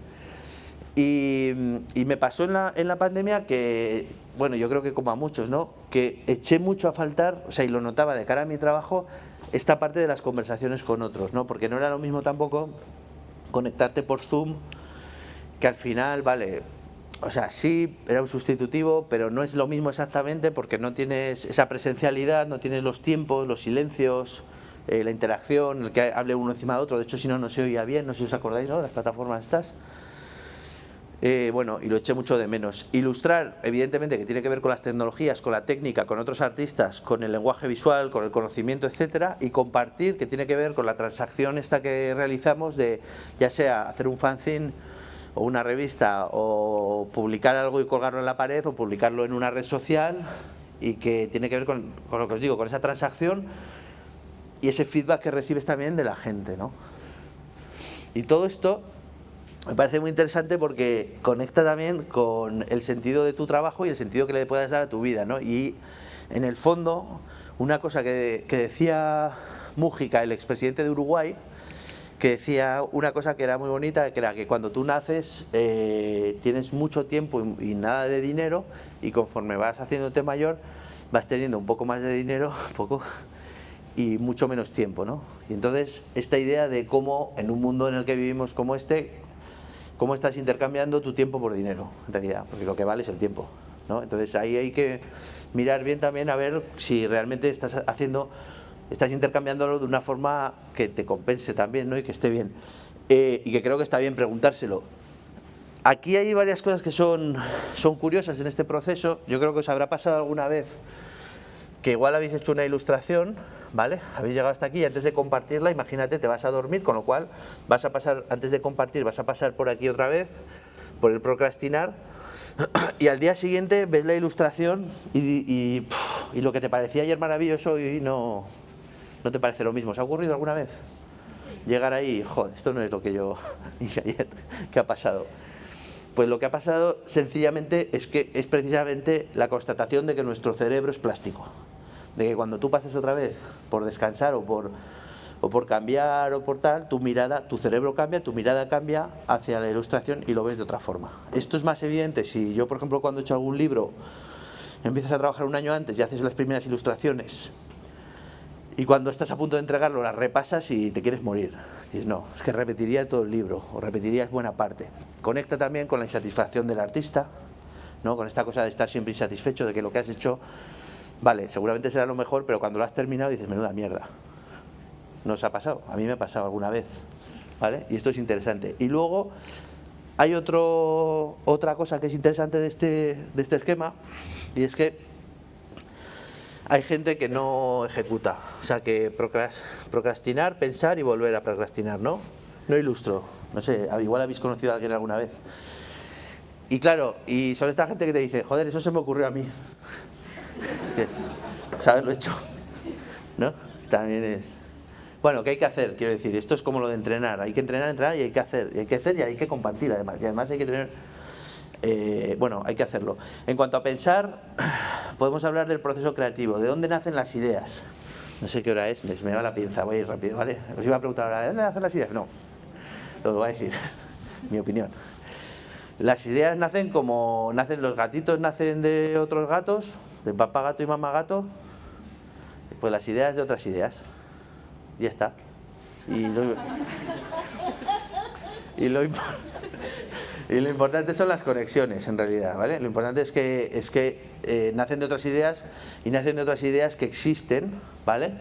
qué. Y me pasó en la pandemia que, bueno, yo creo que como a muchos, ¿no? Que eché mucho a faltar, o sea, y lo notaba de cara a mi trabajo, esta parte de las conversaciones con otros, ¿no? Porque no era lo mismo tampoco conectarte por Zoom, que al final, vale, o sea, sí, era un sustitutivo, pero no es lo mismo exactamente porque no tienes esa presencialidad, no tienes los tiempos, los silencios, la interacción, el que hable uno encima de otro. De hecho, si no, no se oía bien, no sé si os acordáis, ¿no? Las plataformas estas. Bueno, y lo eché mucho de menos. Ilustrar, evidentemente, que tiene que ver con las tecnologías, con la técnica, con otros artistas, con el lenguaje visual, con el conocimiento, etcétera. Y compartir, que tiene que ver con la transacción esta que realizamos de, ya sea hacer un fanzine o una revista, o publicar algo y colgarlo en la pared, o publicarlo en una red social, y que tiene que ver con lo que os digo, con esa transacción y ese feedback que recibes también de la gente, ¿no? Y todo esto me parece muy interesante porque conecta también con el sentido de tu trabajo y el sentido que le puedas dar a tu vida, ¿no? Y en el fondo, una cosa que decía Mújica, el expresidente de Uruguay, que decía una cosa que era muy bonita, que era que cuando tú naces tienes mucho tiempo y nada de dinero, y conforme vas haciéndote mayor vas teniendo un poco más de dinero, y mucho menos tiempo, ¿no? Y entonces esta idea de cómo en un mundo en el que vivimos como este, cómo estás intercambiando tu tiempo por dinero, en realidad, porque lo que vale es el tiempo, ¿no? Entonces ahí hay que mirar bien también a ver si realmente estás intercambiándolo de una forma que te compense también, ¿no? Y que esté bien. Y que creo que está bien preguntárselo. Aquí hay varias cosas que son curiosas en este proceso. Yo creo que os habrá pasado alguna vez que igual habéis hecho una ilustración, ¿vale? Habéis llegado hasta aquí y antes de compartirla, imagínate, te vas a dormir, con lo cual vas a pasar, antes de compartir, vas a pasar por aquí otra vez, por el procrastinar, y al día siguiente ves la ilustración y lo que te parecía ayer maravilloso hoy no te parece lo mismo. ¿Os ha ocurrido alguna vez? Llegar ahí, joder, esto no es lo que yo dije ayer. ¿Qué ha pasado? Pues lo que ha pasado sencillamente es que es precisamente la constatación de que nuestro cerebro es plástico. De que cuando tú pasas otra vez por descansar o por cambiar o por tal, tu cerebro cambia, tu mirada cambia hacia la ilustración y lo ves de otra forma. Esto es más evidente si yo, por ejemplo, cuando he hecho algún libro, empiezas a trabajar un año antes y haces las primeras ilustraciones, y cuando estás a punto de entregarlo las repasas y te quieres morir. Dices, no, es que repetiría todo el libro o repetirías buena parte. Conecta también con la insatisfacción del artista, ¿no? Con esta cosa de estar siempre insatisfecho, de que lo que has hecho, vale, seguramente será lo mejor, pero cuando lo has terminado dices, menuda mierda. ¿No os ha pasado? A mí me ha pasado alguna vez, ¿vale? Y esto es interesante. Y luego hay otra cosa que es interesante de este esquema, y es que hay gente que no ejecuta, o sea, que procrastinar, pensar y volver a procrastinar, ¿no? No ilustro, no sé, igual habéis conocido a alguien alguna vez. Y claro, y son esta gente que te dice, joder, eso se me ocurrió a mí. ¿Sabes? Lo he hecho, ¿no? También es... Bueno, ¿qué hay que hacer? Quiero decir, esto es como lo de entrenar, hay que entrenar y hay que hacer, y hay que hacer y hay que compartir además, y además hay que tener... bueno, hay que hacerlo. En cuanto a pensar, podemos hablar del proceso creativo, de dónde nacen las ideas. No sé qué hora es, me va la pinza, voy a ir rápido, ¿vale? Os iba a preguntar ahora, ¿de dónde nacen las ideas? No, lo voy a decir, mi opinión. Las ideas nacen como nacen los gatitos, nacen de otros gatos, de papá gato y mamá gato, pues las ideas de otras ideas. Ya está. Y lo importante son las conexiones, en realidad, ¿vale? Lo importante es que nacen de otras ideas y nacen de otras ideas que existen, ¿vale?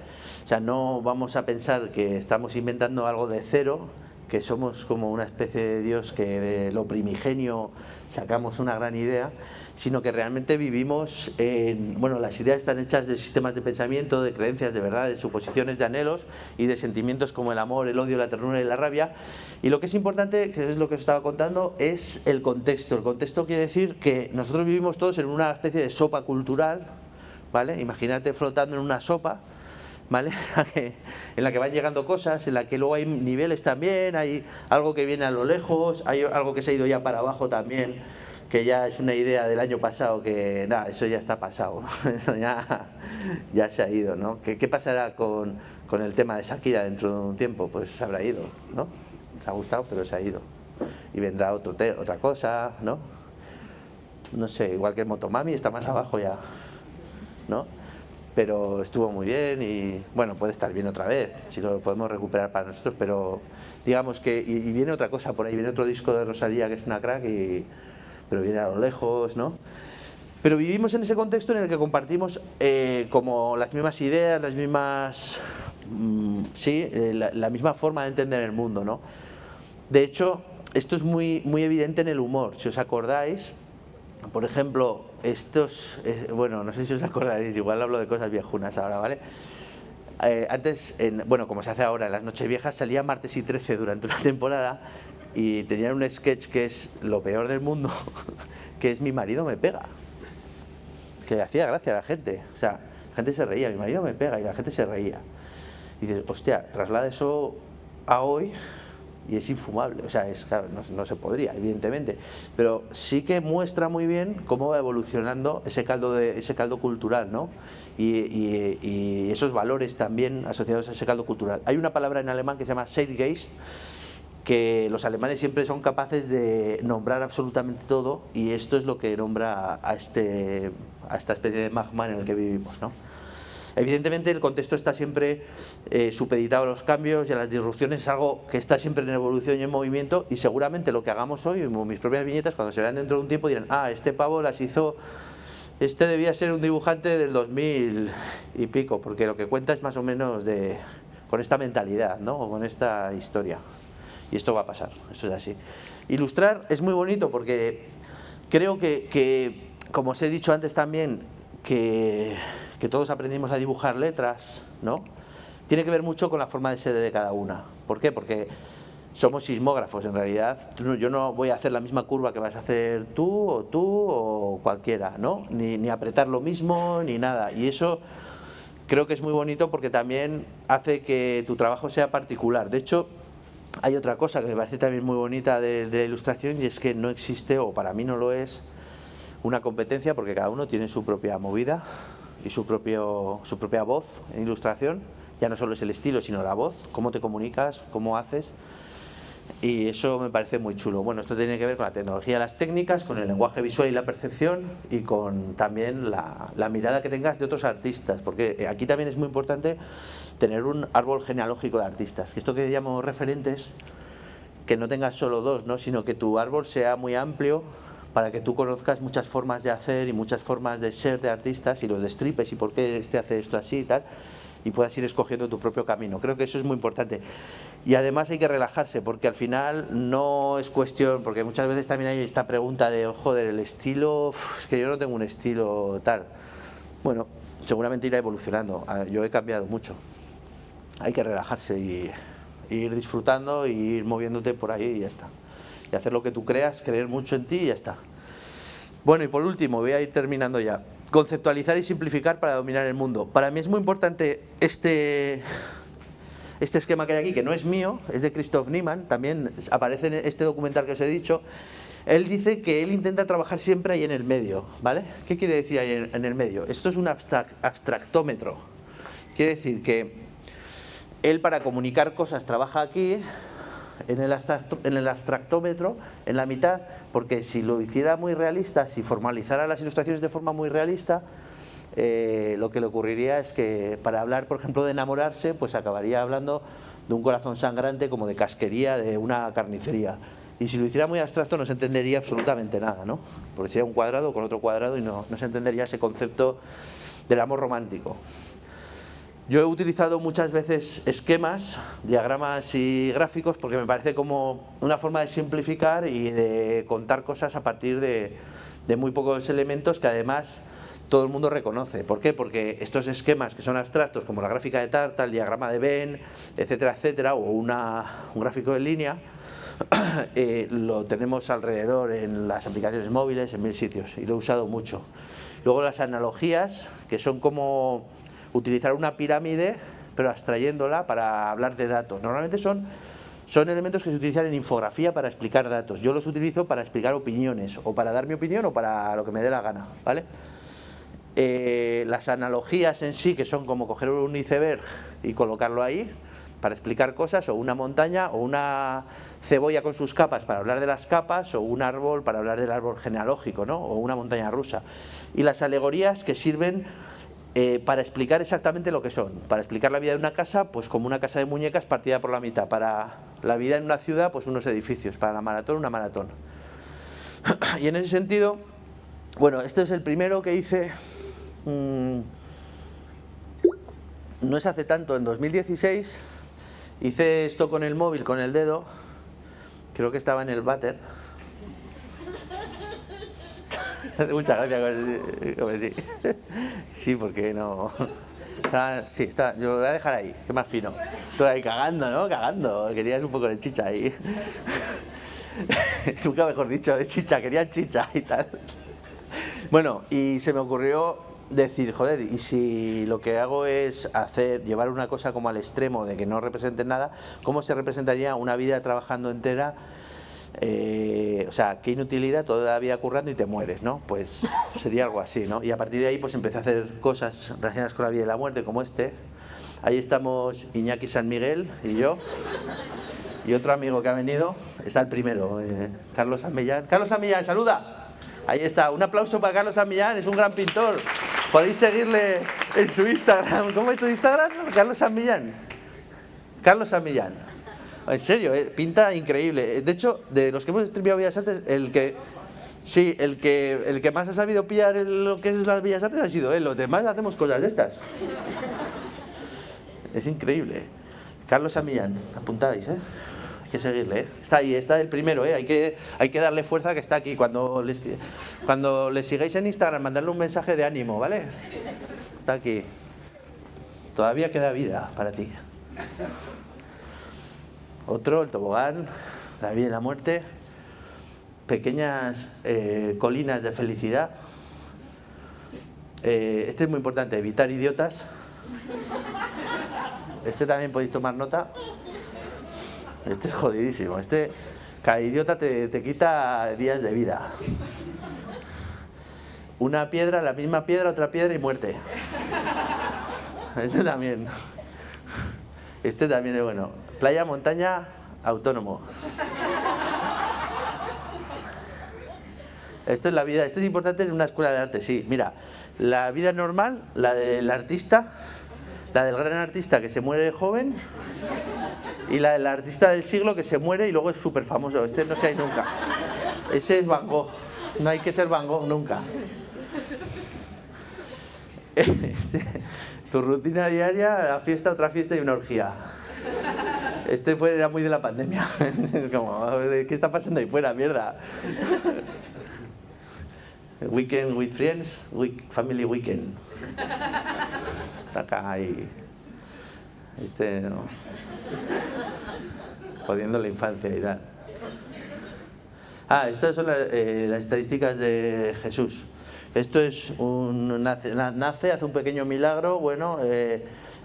O sea, no vamos a pensar que estamos inventando algo de cero, que somos como una especie de Dios que de lo primigenio sacamos una gran idea, sino que realmente vivimos en, bueno, las ideas están hechas de sistemas de pensamiento, de creencias, de verdades, de suposiciones, de anhelos y de sentimientos como el amor, el odio, la ternura y la rabia. Y lo que es importante, que es lo que os estaba contando, es el contexto. El contexto quiere decir que nosotros vivimos todos en una especie de sopa cultural, ¿vale? Imagínate flotando en una sopa, ¿vale? En la que van llegando cosas, en la que luego hay niveles también, hay algo que viene a lo lejos, hay algo que se ha ido ya para abajo también, que ya es una idea del año pasado, que nada, eso ya está pasado, ¿no? Eso ya se ha ido, ¿no? ¿Qué pasará con el tema de Shakira dentro de un tiempo? Pues se habrá ido, ¿no? Se ha gustado, pero se ha ido. Y vendrá otra cosa, ¿no? No sé, igual que el Motomami está más abajo ya, ¿no? Pero estuvo muy bien y bueno, puede estar bien otra vez, si lo podemos recuperar para nosotros, pero digamos que, y viene otra cosa por ahí, viene otro disco de Rosalía que es una crack, pero viene a lo lejos, ¿no? Pero vivimos en ese contexto en el que compartimos como las mismas ideas, las mismas, la misma forma de entender el mundo, ¿no? De hecho, esto es muy evidente en el humor, si os acordáis. Por ejemplo, bueno, no sé si os acordaréis, igual hablo de cosas viejunas ahora, ¿vale? Antes, bueno, como se hace ahora, en las Nocheviejas salía Martes y 13 durante una temporada y tenían un sketch que es lo peor del mundo, que es Mi marido me pega, que le hacía gracia a la gente, o sea, la gente se reía, mi marido me pega, y la gente se reía. Y dices, hostia, traslada eso a hoy y es infumable, o sea, claro, no se podría, evidentemente, pero sí que muestra muy bien cómo va evolucionando ese caldo cultural, ¿no? Y esos valores también asociados a ese caldo cultural. Hay una palabra en alemán que se llama Zeitgeist, que los alemanes siempre son capaces de nombrar absolutamente todo, y esto es lo que nombra a esta especie de magma en el que vivimos, ¿no? Evidentemente el contexto está siempre supeditado a los cambios y a las disrupciones, es algo que está siempre en evolución y en movimiento, y seguramente lo que hagamos hoy, mis propias viñetas, cuando se vean dentro de un tiempo dirán, este pavo las hizo, este debía ser un dibujante del 2000 y pico, porque lo que cuenta es más o menos con esta mentalidad, ¿no? O con esta historia. Y esto va a pasar, eso es así. Ilustrar es muy bonito porque creo que como os he dicho antes también, que todos aprendimos a dibujar letras, ¿no? Tiene que ver mucho con la forma de ser de cada una. ¿Por qué? Porque somos sismógrafos en realidad. Yo no voy a hacer la misma curva que vas a hacer tú o cualquiera, ¿no? Ni apretar lo mismo, ni nada. Y eso creo que es muy bonito porque también hace que tu trabajo sea particular. De hecho, hay otra cosa que me parece también muy bonita de la ilustración, y es que no existe, o para mí no lo es, una competencia, porque cada uno tiene su propia movida y su propia voz en ilustración. Ya no solo es el estilo, sino la voz, cómo te comunicas, cómo haces, y eso me parece muy chulo. Bueno, esto tiene que ver con la tecnología, las técnicas, con el lenguaje visual y la percepción, y con también la mirada que tengas de otros artistas, porque aquí también es muy importante tener un árbol genealógico de artistas, que esto que llamo referentes, que no tengas solo dos, ¿no? Sino que tu árbol sea muy amplio, para que tú conozcas muchas formas de hacer y muchas formas de ser de artistas, y los destripes y por qué hace esto así y tal, y puedas ir escogiendo tu propio camino. Creo que eso es muy importante. Y además hay que relajarse, porque al final no es cuestión, porque muchas veces también hay esta pregunta de, joder, el estilo, es que yo no tengo un estilo tal. Bueno, seguramente irá evolucionando. Yo he cambiado mucho. Hay que relajarse y ir disfrutando y ir moviéndote por ahí y ya está. Y hacer lo que tú creas, creer mucho en ti y ya está. Bueno, y por último, voy a ir terminando ya. Conceptualizar y simplificar para dominar el mundo. Para mí es muy importante este esquema que hay aquí, que no es mío, es de Christoph Niemann, también aparece en este documental que os he dicho. Él dice que él intenta trabajar siempre ahí en el medio, ¿vale? ¿Qué quiere decir ahí en el medio? Esto es un abstractómetro. Quiere decir que él, para comunicar cosas, trabaja aquí, en el abstractómetro, en la mitad, porque si lo hiciera muy realista, si formalizara las ilustraciones de forma muy realista, lo que le ocurriría es que para hablar, por ejemplo, de enamorarse, pues acabaría hablando de un corazón sangrante, como de casquería de una carnicería. Y si lo hiciera muy abstracto no se entendería absolutamente nada, ¿no? Porque sería un cuadrado con otro cuadrado y no se entendería ese concepto del amor romántico. Yo he utilizado muchas veces esquemas, diagramas y gráficos, porque me parece como una forma de simplificar y de contar cosas a partir de de muy pocos elementos que además todo el mundo reconoce. ¿Por qué? Porque estos esquemas que son abstractos, como la gráfica de Tarta, el diagrama de Venn, etcétera, etcétera, o un gráfico en línea, lo tenemos alrededor en las aplicaciones móviles, en 1000 sitios, y lo he usado mucho. Luego las analogías, que son como utilizar una pirámide, pero abstrayéndola para hablar de datos. Normalmente son elementos que se utilizan en infografía para explicar datos. Yo los utilizo para explicar opiniones, o para dar mi opinión, o para lo que me dé la gana, ¿vale? Las analogías en sí, que son como coger un iceberg y colocarlo ahí para explicar cosas, o una montaña, o una cebolla con sus capas para hablar de las capas, o un árbol para hablar del árbol genealógico, ¿no? O una montaña rusa. Y las alegorías que sirven para explicar exactamente lo que son. Para explicar la vida de una casa, pues como una casa de muñecas partida por la mitad. Para la vida en una ciudad, pues unos edificios. Para la maratón, una maratón. Y en ese sentido, bueno, este es el primero que hice, no es hace tanto, en 2016, hice esto con el móvil, con el dedo, creo que estaba en el váter. Muchas gracias, sí. Sí, porque no. Sí, está. Yo lo voy a dejar ahí, que más fino. Estoy ahí cagando, ¿no? Cagando. Querías un poco de chicha ahí. Nunca mejor dicho, de chicha, querías chicha y tal. Bueno, y se me ocurrió decir, joder, y si lo que hago es llevar una cosa como al extremo de que no represente nada, ¿cómo se representaría una vida trabajando entera? O sea, qué inutilidad, toda la vida currando y te mueres, ¿no? Pues sería algo así, ¿no? Y a partir de ahí pues empecé a hacer cosas relacionadas con la vida y la muerte, como este. Ahí estamos Iñaki San Miguel y yo, y otro amigo que ha venido, está el primero, Carlos San Millán. Carlos San Millán, saluda. Ahí está, un aplauso para Carlos San Millán, es un gran pintor. Podéis seguirle en su Instagram. ¿Cómo es tu Instagram? Carlos San Millán. Carlos San Millán. En serio, pinta increíble. De hecho, de los que hemos estudiado Bellas Artes, el que más ha sabido pillar lo que es las Bellas Artes ha sido él. Los demás hacemos cosas de estas. Es increíble. Carlos San Millán, apuntáis, Hay que seguirle, Está ahí, está el primero, Hay que darle fuerza, que está aquí. Cuando les sigáis en Instagram, mandarle un mensaje de ánimo, ¿vale? Está aquí. Todavía queda vida para ti. Otro, el tobogán, la vida y la muerte, pequeñas colinas de felicidad. Este es muy importante, evitar idiotas. Este también podéis tomar nota. Este es jodidísimo. Cada idiota te quita días de vida. Una piedra, la misma piedra, otra piedra y muerte. Este también es bueno. Playa, montaña, autónomo. Esto es la vida, esto es importante en una escuela de arte, sí. Mira, la vida normal, la del artista, la del gran artista que se muere joven, y la del artista del siglo que se muere y luego es súper famoso. Este no se hay nunca. Ese es Van Gogh. No hay que ser Van Gogh nunca. Tu rutina diaria, la fiesta, otra fiesta y una orgía. Era muy de la pandemia. Es como, ¿qué está pasando ahí fuera, mierda? Weekend with friends, family weekend. Está acá ahí. ¿No? Jodiendo la infancia y tal. Estas son las estadísticas de Jesús. Esto es nace, hace un pequeño milagro, bueno,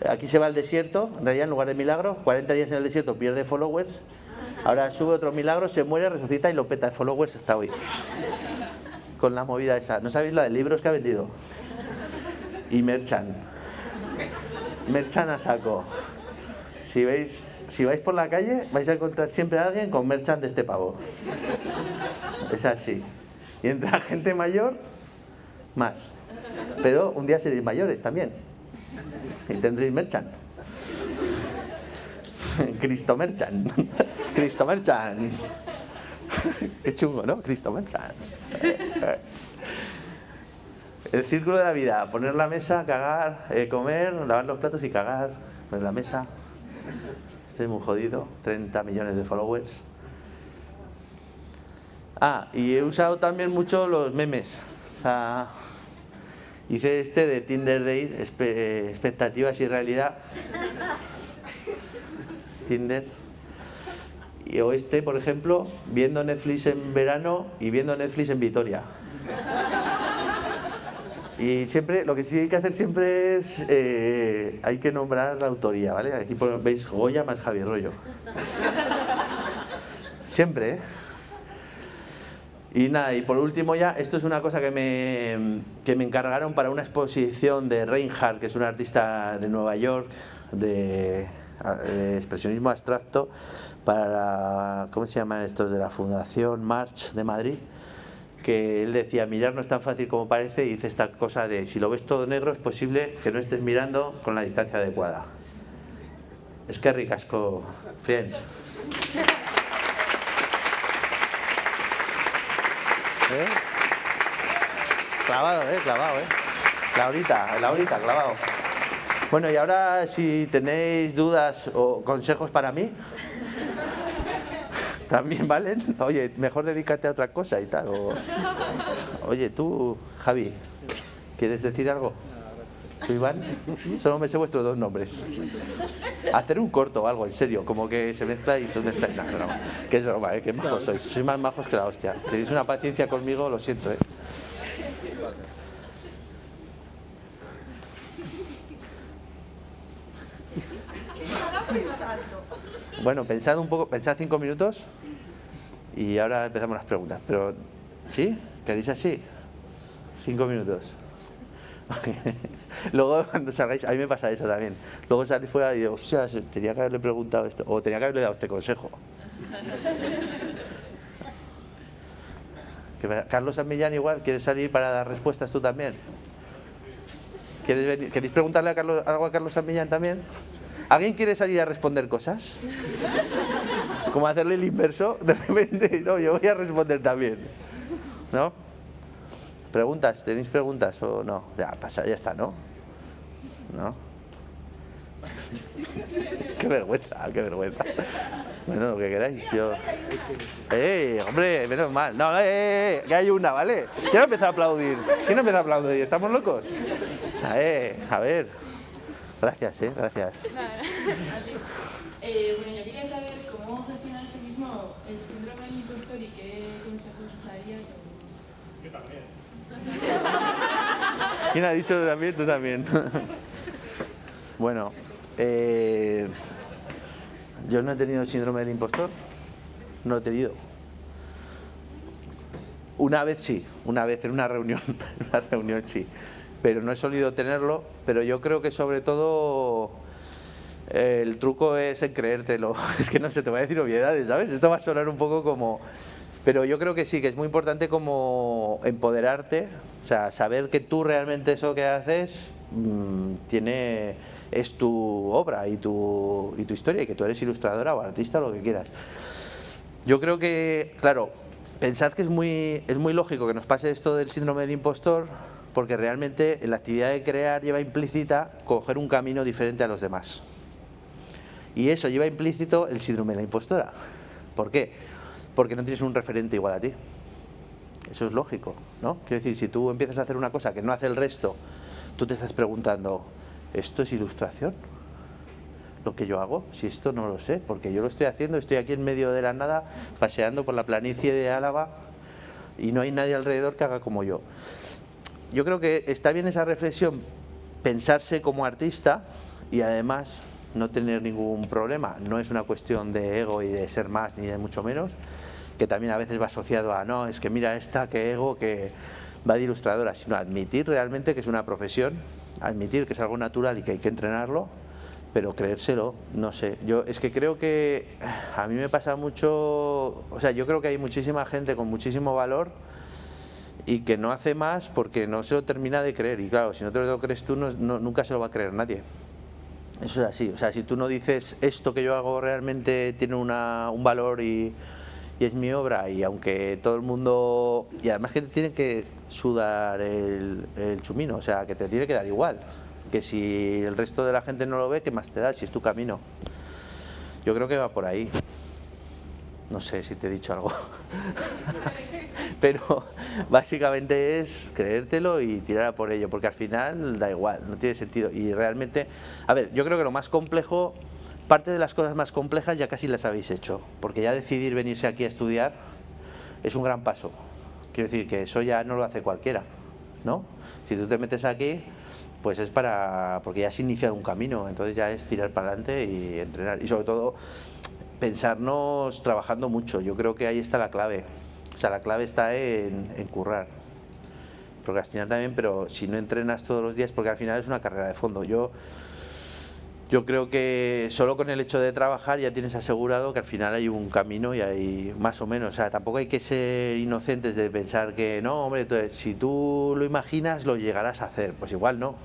aquí se va al desierto, en realidad en lugar de milagro, 40 días en el desierto, pierde followers, ahora sube otro milagro, se muere, resucita y lo peta de followers hasta hoy. Con la movida esa. ¿No sabéis la de libros que ha vendido? Y merchan a saco. Si vais por la calle, vais a encontrar siempre a alguien con merchan de este pavo. Es así. Y entre la gente mayor, más. Pero un día seréis mayores también. Y tendréis merchan. Cristo merchan. Cristo merchan. Qué chungo, ¿no? Cristo merchan. El círculo de la vida. Poner la mesa, cagar, comer, lavar los platos y cagar. Poner la mesa. Estoy muy jodido. 30 millones de followers. Ah, y he usado también mucho los memes. O sea, hice este de Tinder Date, expectativas y realidad. Tinder. O este, por ejemplo, viendo Netflix en verano y viendo Netflix en Vitoria. Y siempre, lo que sí hay que hacer siempre es, hay que nombrar la autoría, ¿vale? Aquí veis Goya más Javier Rollo. Siempre, ¿eh? Y nada, y por último ya, esto es una cosa que me encargaron para una exposición de Reinhardt, que es un artista de Nueva York, de expresionismo abstracto, para, ¿cómo se llaman estos? De la Fundación March de Madrid, que él decía, mirar no es tan fácil como parece, y dice esta cosa de, si lo ves todo negro, es posible que no estés mirando con la distancia adecuada. Es que ricasco, friends. Clavado, clavado, Laurita, clavado. Bueno, y ahora si tenéis dudas o consejos para mí, también valen. Oye, mejor dedícate a otra cosa y tal. Oye, tú, Javi, ¿quieres decir algo? ¿Tú, Iván? Solo me sé vuestros 2 nombres. Hacer un corto o algo, en serio, como que se mezcla y se mezcla. No, que es broma, que majos sois. Sois más majos que la hostia. Tenéis una paciencia conmigo, lo siento, Bueno, pensad un poco, pensad 5 minutos y ahora empezamos las preguntas. Pero, ¿sí? ¿Queréis así? 5 minutos. Luego cuando salgáis, a mí me pasa eso también. Luego salís fuera y digo, hostia, tenía que haberle preguntado esto, o tenía que haberle dado este consejo. Carlos San Millán igual, ¿quieres salir para dar respuestas tú también? ¿Queréis preguntarle algo a Carlos San Millán también? ¿Alguien quiere salir a responder cosas? Como hacerle el inverso, de repente, no, yo voy a responder también. ¿No? ¿Preguntas? ¿Tenéis preguntas o no? Ya pasa, ya está, ¿no? ¿No? Qué vergüenza, qué vergüenza. Bueno, lo que queráis, yo... hombre, menos mal. No, que hay una, ¿vale? ¿Quién ha empezado a aplaudir? ¿Quién ha empezado a aplaudir? ¿Estamos locos? A ver. Gracias, gracias. Bueno, yo quería saber cómo gestionar este mismo el síndrome del impostor y qué consejos darías. Yo también. ¿Quién ha dicho también? Tú también. Bueno, yo no he tenido el síndrome del impostor. No lo he tenido. Una vez sí, una vez en una reunión. En una reunión sí. Pero no he solido tenerlo. Pero yo creo que sobre todo el truco es en creértelo. Es que no sé, te voy a decir obviedades, ¿sabes? Esto va a sonar un poco como... Pero yo creo que sí, que es muy importante como empoderarte, o sea, saber que tú realmente eso que haces es tu obra y tu historia, y que tú eres ilustradora o artista o lo que quieras. Yo creo que, claro, pensad que es muy lógico que nos pase esto del síndrome del impostor, porque realmente en la actividad de crear lleva implícita coger un camino diferente a los demás. Y eso lleva implícito el síndrome de la impostora. ¿Por qué? Porque no tienes un referente igual a ti. Eso es lógico, ¿no? Quiero decir, si tú empiezas a hacer una cosa que no hace el resto, tú te estás preguntando, ¿esto es ilustración? Lo que yo hago, si esto no lo sé, porque yo lo estoy haciendo, estoy aquí en medio de la nada, paseando por la planicie de Álava y no hay nadie alrededor que haga como yo. Yo creo que está bien esa reflexión, pensarse como artista y además no tener ningún problema. No es una cuestión de ego y de ser más ni de mucho menos, que también a veces va asociado a no, es que mira esta, que ego, que va de ilustradora, sino admitir realmente que es una profesión, admitir que es algo natural y que hay que entrenarlo, pero creérselo, no sé. Yo es que creo que a mí me pasa mucho, o sea, yo creo que hay muchísima gente con muchísimo valor y que no hace más porque no se lo termina de creer, y claro, si no te lo crees tú, nunca se lo va a creer nadie. Eso es así, o sea, si tú no dices esto que yo hago realmente tiene un valor y es mi obra, y aunque todo el mundo, y además que te tiene que sudar el chumino, o sea, que te tiene que dar igual, que si el resto de la gente no lo ve, ¿qué más te da si es tu camino? Yo creo que va por ahí. No sé si te he dicho algo. Pero básicamente es creértelo y tirar a por ello, porque al final da igual, no tiene sentido. Y realmente, a ver, yo creo que lo más complejo, parte de las cosas más complejas ya casi las habéis hecho, porque ya decidir venirse aquí a estudiar es un gran paso. Quiero decir que eso ya no lo hace cualquiera, ¿no? Si tú te metes aquí, pues es porque ya has iniciado un camino, entonces ya es tirar para adelante y entrenar. Y sobre todo, pensarnos trabajando mucho, yo creo que ahí está la clave. O sea, la clave está en currar. Procrastinar también, pero si no entrenas todos los días, porque al final es una carrera de fondo. Yo creo que solo con el hecho de trabajar ya tienes asegurado que al final hay un camino y hay más o menos. O sea, tampoco hay que ser inocentes de pensar que no, hombre, entonces, si tú lo imaginas lo llegarás a hacer. Pues igual no.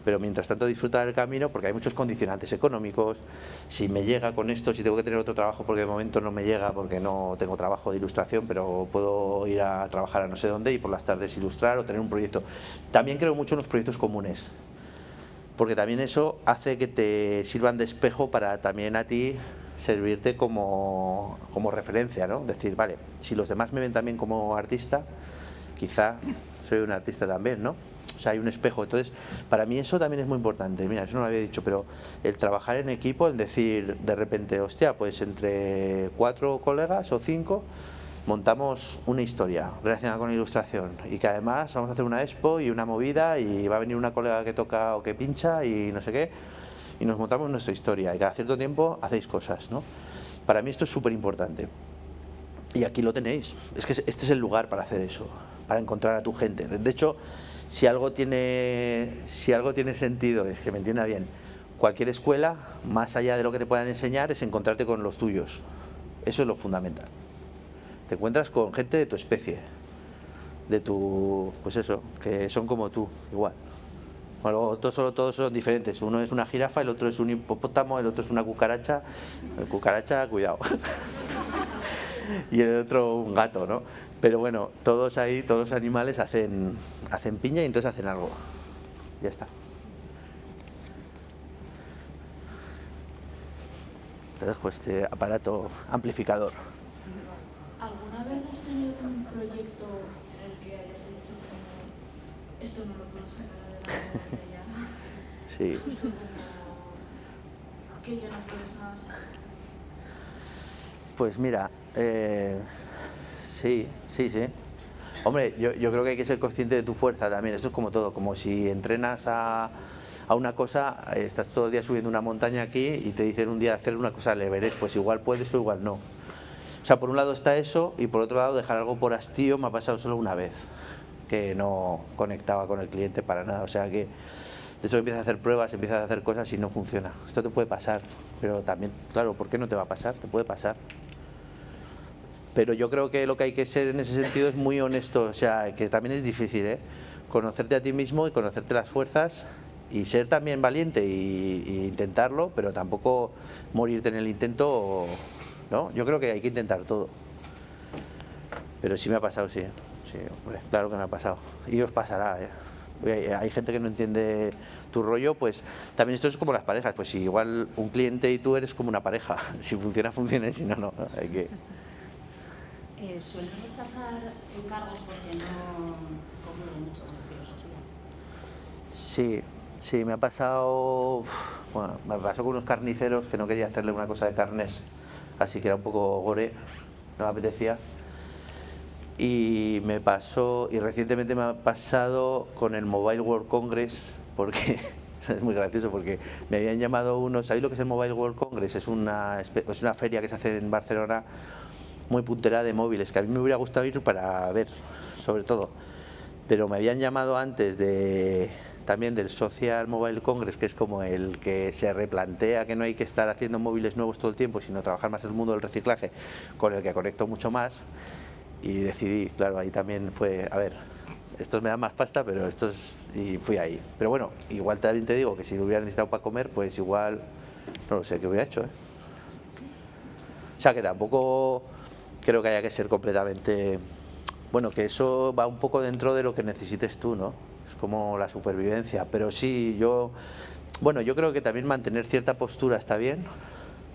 Pero mientras tanto disfrutar del camino, porque hay muchos condicionantes económicos. Si me llega con esto, si tengo que tener otro trabajo porque de momento no me llega porque no tengo trabajo de ilustración, pero puedo ir a trabajar a no sé dónde y por las tardes ilustrar o tener un proyecto. También creo mucho en los proyectos comunes, porque también eso hace que te sirvan de espejo para también a ti servirte como referencia, ¿no? Decir, vale, si los demás me ven también como artista, quizá soy un artista también, ¿no? O sea, hay un espejo. Entonces, para mí eso también es muy importante. Mira, eso no lo había dicho, pero el trabajar en equipo, el decir de repente, hostia, pues entre 4 colegas o 5 montamos una historia relacionada con ilustración y que además vamos a hacer una expo y una movida y va a venir una colega que toca o que pincha y no sé qué y nos montamos nuestra historia y cada cierto tiempo hacéis cosas, ¿no? Para mí esto es súper importante y aquí lo tenéis. Es que este es el lugar para hacer eso, para encontrar a tu gente. De hecho, si algo tiene sentido, es que me entienda bien, cualquier escuela, más allá de lo que te puedan enseñar, es encontrarte con los tuyos. Eso es lo fundamental. Te encuentras con gente de tu especie, de tu, pues eso, que son como tú, igual. Bueno, todos son diferentes. Uno es una jirafa, el otro es un hipopótamo, el otro es una cucaracha. El cucaracha, cuidado. Y el otro un gato, ¿no? Pero bueno, todos ahí, todos los animales hacen piña y entonces hacen algo. Ya está. Te dejo este aparato amplificador. ¿Alguna vez has tenido un proyecto en el que hayas dicho como esto no lo puedo sacar adelante ya? Sí. Justo como que ya no puedes más. Pues mira, sí. Hombre, yo creo que hay que ser consciente de tu fuerza también. Esto es como todo, como si entrenas a una cosa, estás todo el día subiendo una montaña aquí y te dicen un día hacer una cosa al Everest, pues igual puedes o igual no. O sea, por un lado está eso y por otro lado dejar algo por hastío me ha pasado solo una vez, que no conectaba con el cliente para nada. O sea que de hecho empiezas a hacer pruebas, empiezas a hacer cosas y no funciona. Esto te puede pasar, pero también, claro, ¿por qué no te va a pasar? Te puede pasar. Pero yo creo que lo que hay que ser en ese sentido es muy honesto, o sea, que también es difícil, ¿eh? Conocerte a ti mismo y conocerte las fuerzas y ser también valiente y intentarlo, pero tampoco morirte en el intento, ¿no? Yo creo que hay que intentar todo. Pero sí me ha pasado, sí, hombre, claro que me ha pasado. Y os pasará, ¿eh? Hay gente que no entiende tu rollo, pues también esto es como las parejas, pues si igual un cliente y tú eres como una pareja, si funciona, funciona, y si no, no, hay que... ¿Sueles rechazar encargos porque no comulgan mucho con la filosofía? Sí, me ha pasado, bueno, me pasó con unos carniceros que no quería hacerle una cosa de carnes, así que era un poco gore, no me apetecía. Y me pasó, y recientemente me ha pasado con el Mobile World Congress, porque es muy gracioso, porque me habían llamado unos, ¿sabéis lo que es el Mobile World Congress? Es una feria que se hace en Barcelona, muy puntera de móviles, que a mí me hubiera gustado ir para ver, sobre todo. Pero me habían llamado antes también del Social Mobile Congress, que es como el que se replantea que no hay que estar haciendo móviles nuevos todo el tiempo, sino trabajar más en el mundo del reciclaje, con el que conecto mucho más. Y decidí, claro, ahí también fue, a ver, estos me dan más pasta, pero y fui ahí. Pero bueno, igual también te digo que si lo hubiera necesitado para comer, pues igual, no lo sé qué hubiera hecho, ¿eh? O sea que tampoco creo que haya que ser completamente... Bueno, que eso va un poco dentro de lo que necesites tú, ¿no? Es como la supervivencia. Pero sí, yo creo que también mantener cierta postura está bien,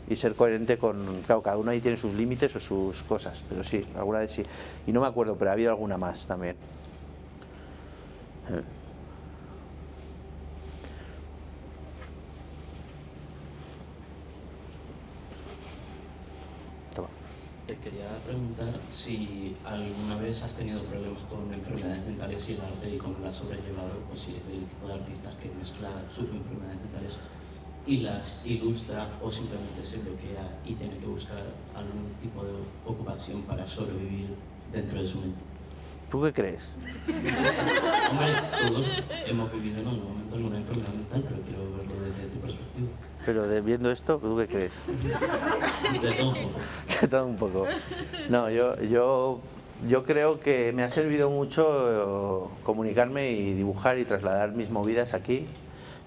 y ser coherente con, claro, cada uno ahí tiene sus límites o sus cosas, pero sí, alguna vez sí. Y no me acuerdo, pero ha habido alguna más también. Toma. Te quería preguntar si alguna vez has tenido problemas con enfermedades mentales y el arte y cómo las has sobrellevado, o si eres del tipo de artistas que mezcla sus enfermedades mentales y las ilustra, o simplemente se bloquea y tiene que buscar algún tipo de ocupación para sobrevivir dentro de su mente. ¿Tú qué crees? Hombre, todos hemos vivido en algún momento alguna enfermedad mental, pero quiero verlo desde tu perspectiva. Pero viendo esto, ¿tú qué crees? De todo un poco. De todo un poco. No, yo creo que me ha servido mucho comunicarme y dibujar y trasladar mis movidas aquí,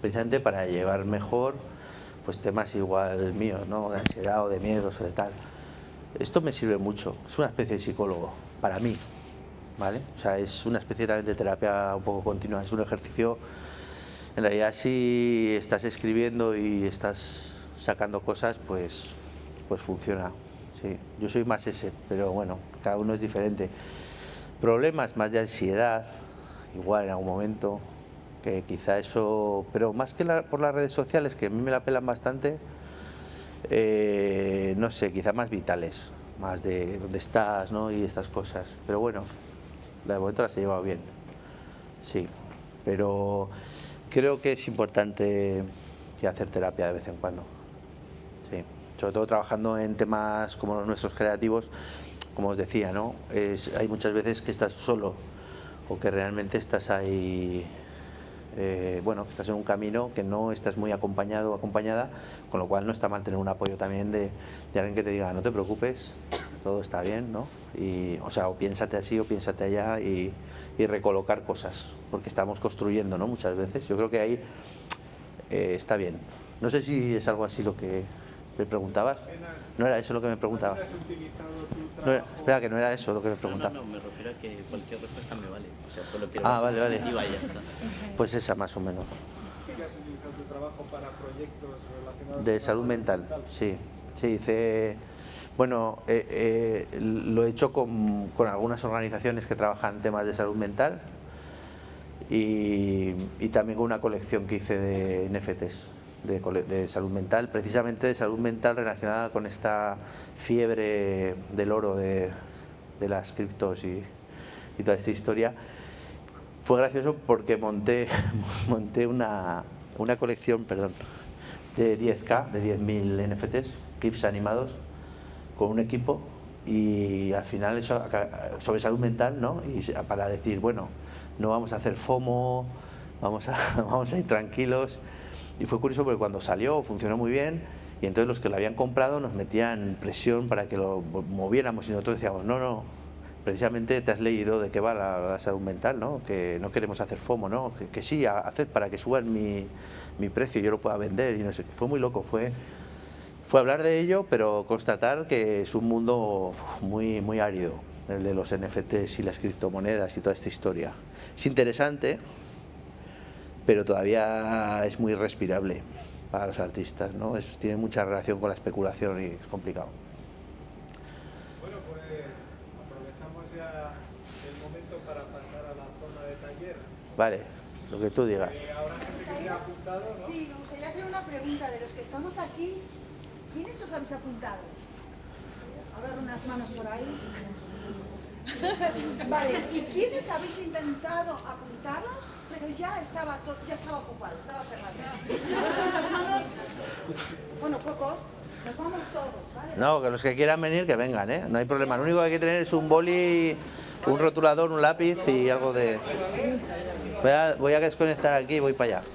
precisamente para llevar mejor pues temas igual míos, ¿no? De ansiedad o de miedos o de tal. Esto me sirve mucho, es una especie de psicólogo, para mí, ¿vale? O sea, es una especie también de terapia un poco continua, es un ejercicio. En realidad, si estás escribiendo y estás sacando cosas, pues funciona. Sí, yo soy más ese, pero bueno, cada uno es diferente. Problemas más de ansiedad, igual en algún momento, que quizá eso, pero más que por las redes sociales, que a mí me la pelan bastante, no sé, quizá más vitales, más de dónde estás, ¿no? Y estas cosas. Pero bueno, de momento las he llevado bien, sí, pero creo que es importante hacer terapia de vez en cuando, sí, sobre todo trabajando en temas como los nuestros creativos, como os decía, ¿no? Hay muchas veces que estás solo o que realmente estás ahí, bueno, que estás en un camino que no estás muy acompañado o acompañada, con lo cual no está mal tener un apoyo también de alguien que te diga, no te preocupes, todo está bien, ¿no? Y, o sea, o piénsate así o piénsate allá y recolocar cosas, porque estamos construyendo, ¿no? Muchas veces. Yo creo que ahí está bien. No sé si es algo así lo que me preguntabas. No era eso lo que me preguntabas. No era, espera, que no era eso lo que me preguntabas. No, me refiero a que cualquier respuesta me vale. O sea, solo quiero vale. y ya está. Pues esa más o menos. ¿Sí que has utilizado tu trabajo para proyectos relacionados De con la salud mental, sí. Sí, hice... Bueno, lo he hecho con algunas organizaciones que trabajan en temas de salud mental y también con una colección que hice de NFTs de salud mental, precisamente de salud mental relacionada con esta fiebre del oro de las criptos y toda esta historia. Fue gracioso porque monté una colección, de 10K, de 10.000 NFTs, GIFs animados, con un equipo, y al final eso sobre salud mental, ¿no? Y para decir, bueno, no vamos a hacer FOMO, vamos a ir tranquilos. Y fue curioso porque cuando salió funcionó muy bien, y entonces los que lo habían comprado nos metían presión para que lo moviéramos, y nosotros decíamos, no, precisamente te has leído de qué va la salud mental, ¿no? Que no queremos hacer FOMO, ¿no? Que sí, haced para que suban mi precio y yo lo pueda vender, y no sé. Fue muy loco, fue hablar de ello, pero constatar que es un mundo muy, muy árido, el de los NFTs y las criptomonedas y toda esta historia. Es interesante, pero todavía es muy respirable para los artistas, ¿no? Tiene mucha relación con la especulación y es complicado. Bueno, pues aprovechamos ya el momento para pasar a la zona de taller. Vale, lo que tú digas. Habrá gente que se ha apuntado, ¿no? Sí, me gustaría hacer una pregunta. De los que estamos aquí, ¿quiénes os habéis apuntado? A ver, unas manos por ahí. Vale, ¿y quiénes habéis intentado apuntaros, pero ya estaba ocupado, estaba cerrado? Las manos, bueno, pocos, nos vamos todos, ¿vale? No, que los que quieran venir, que vengan, ¿eh? No hay problema. Lo único que hay que tener es un boli, un rotulador, un lápiz y algo de... Voy a desconectar aquí y voy para allá.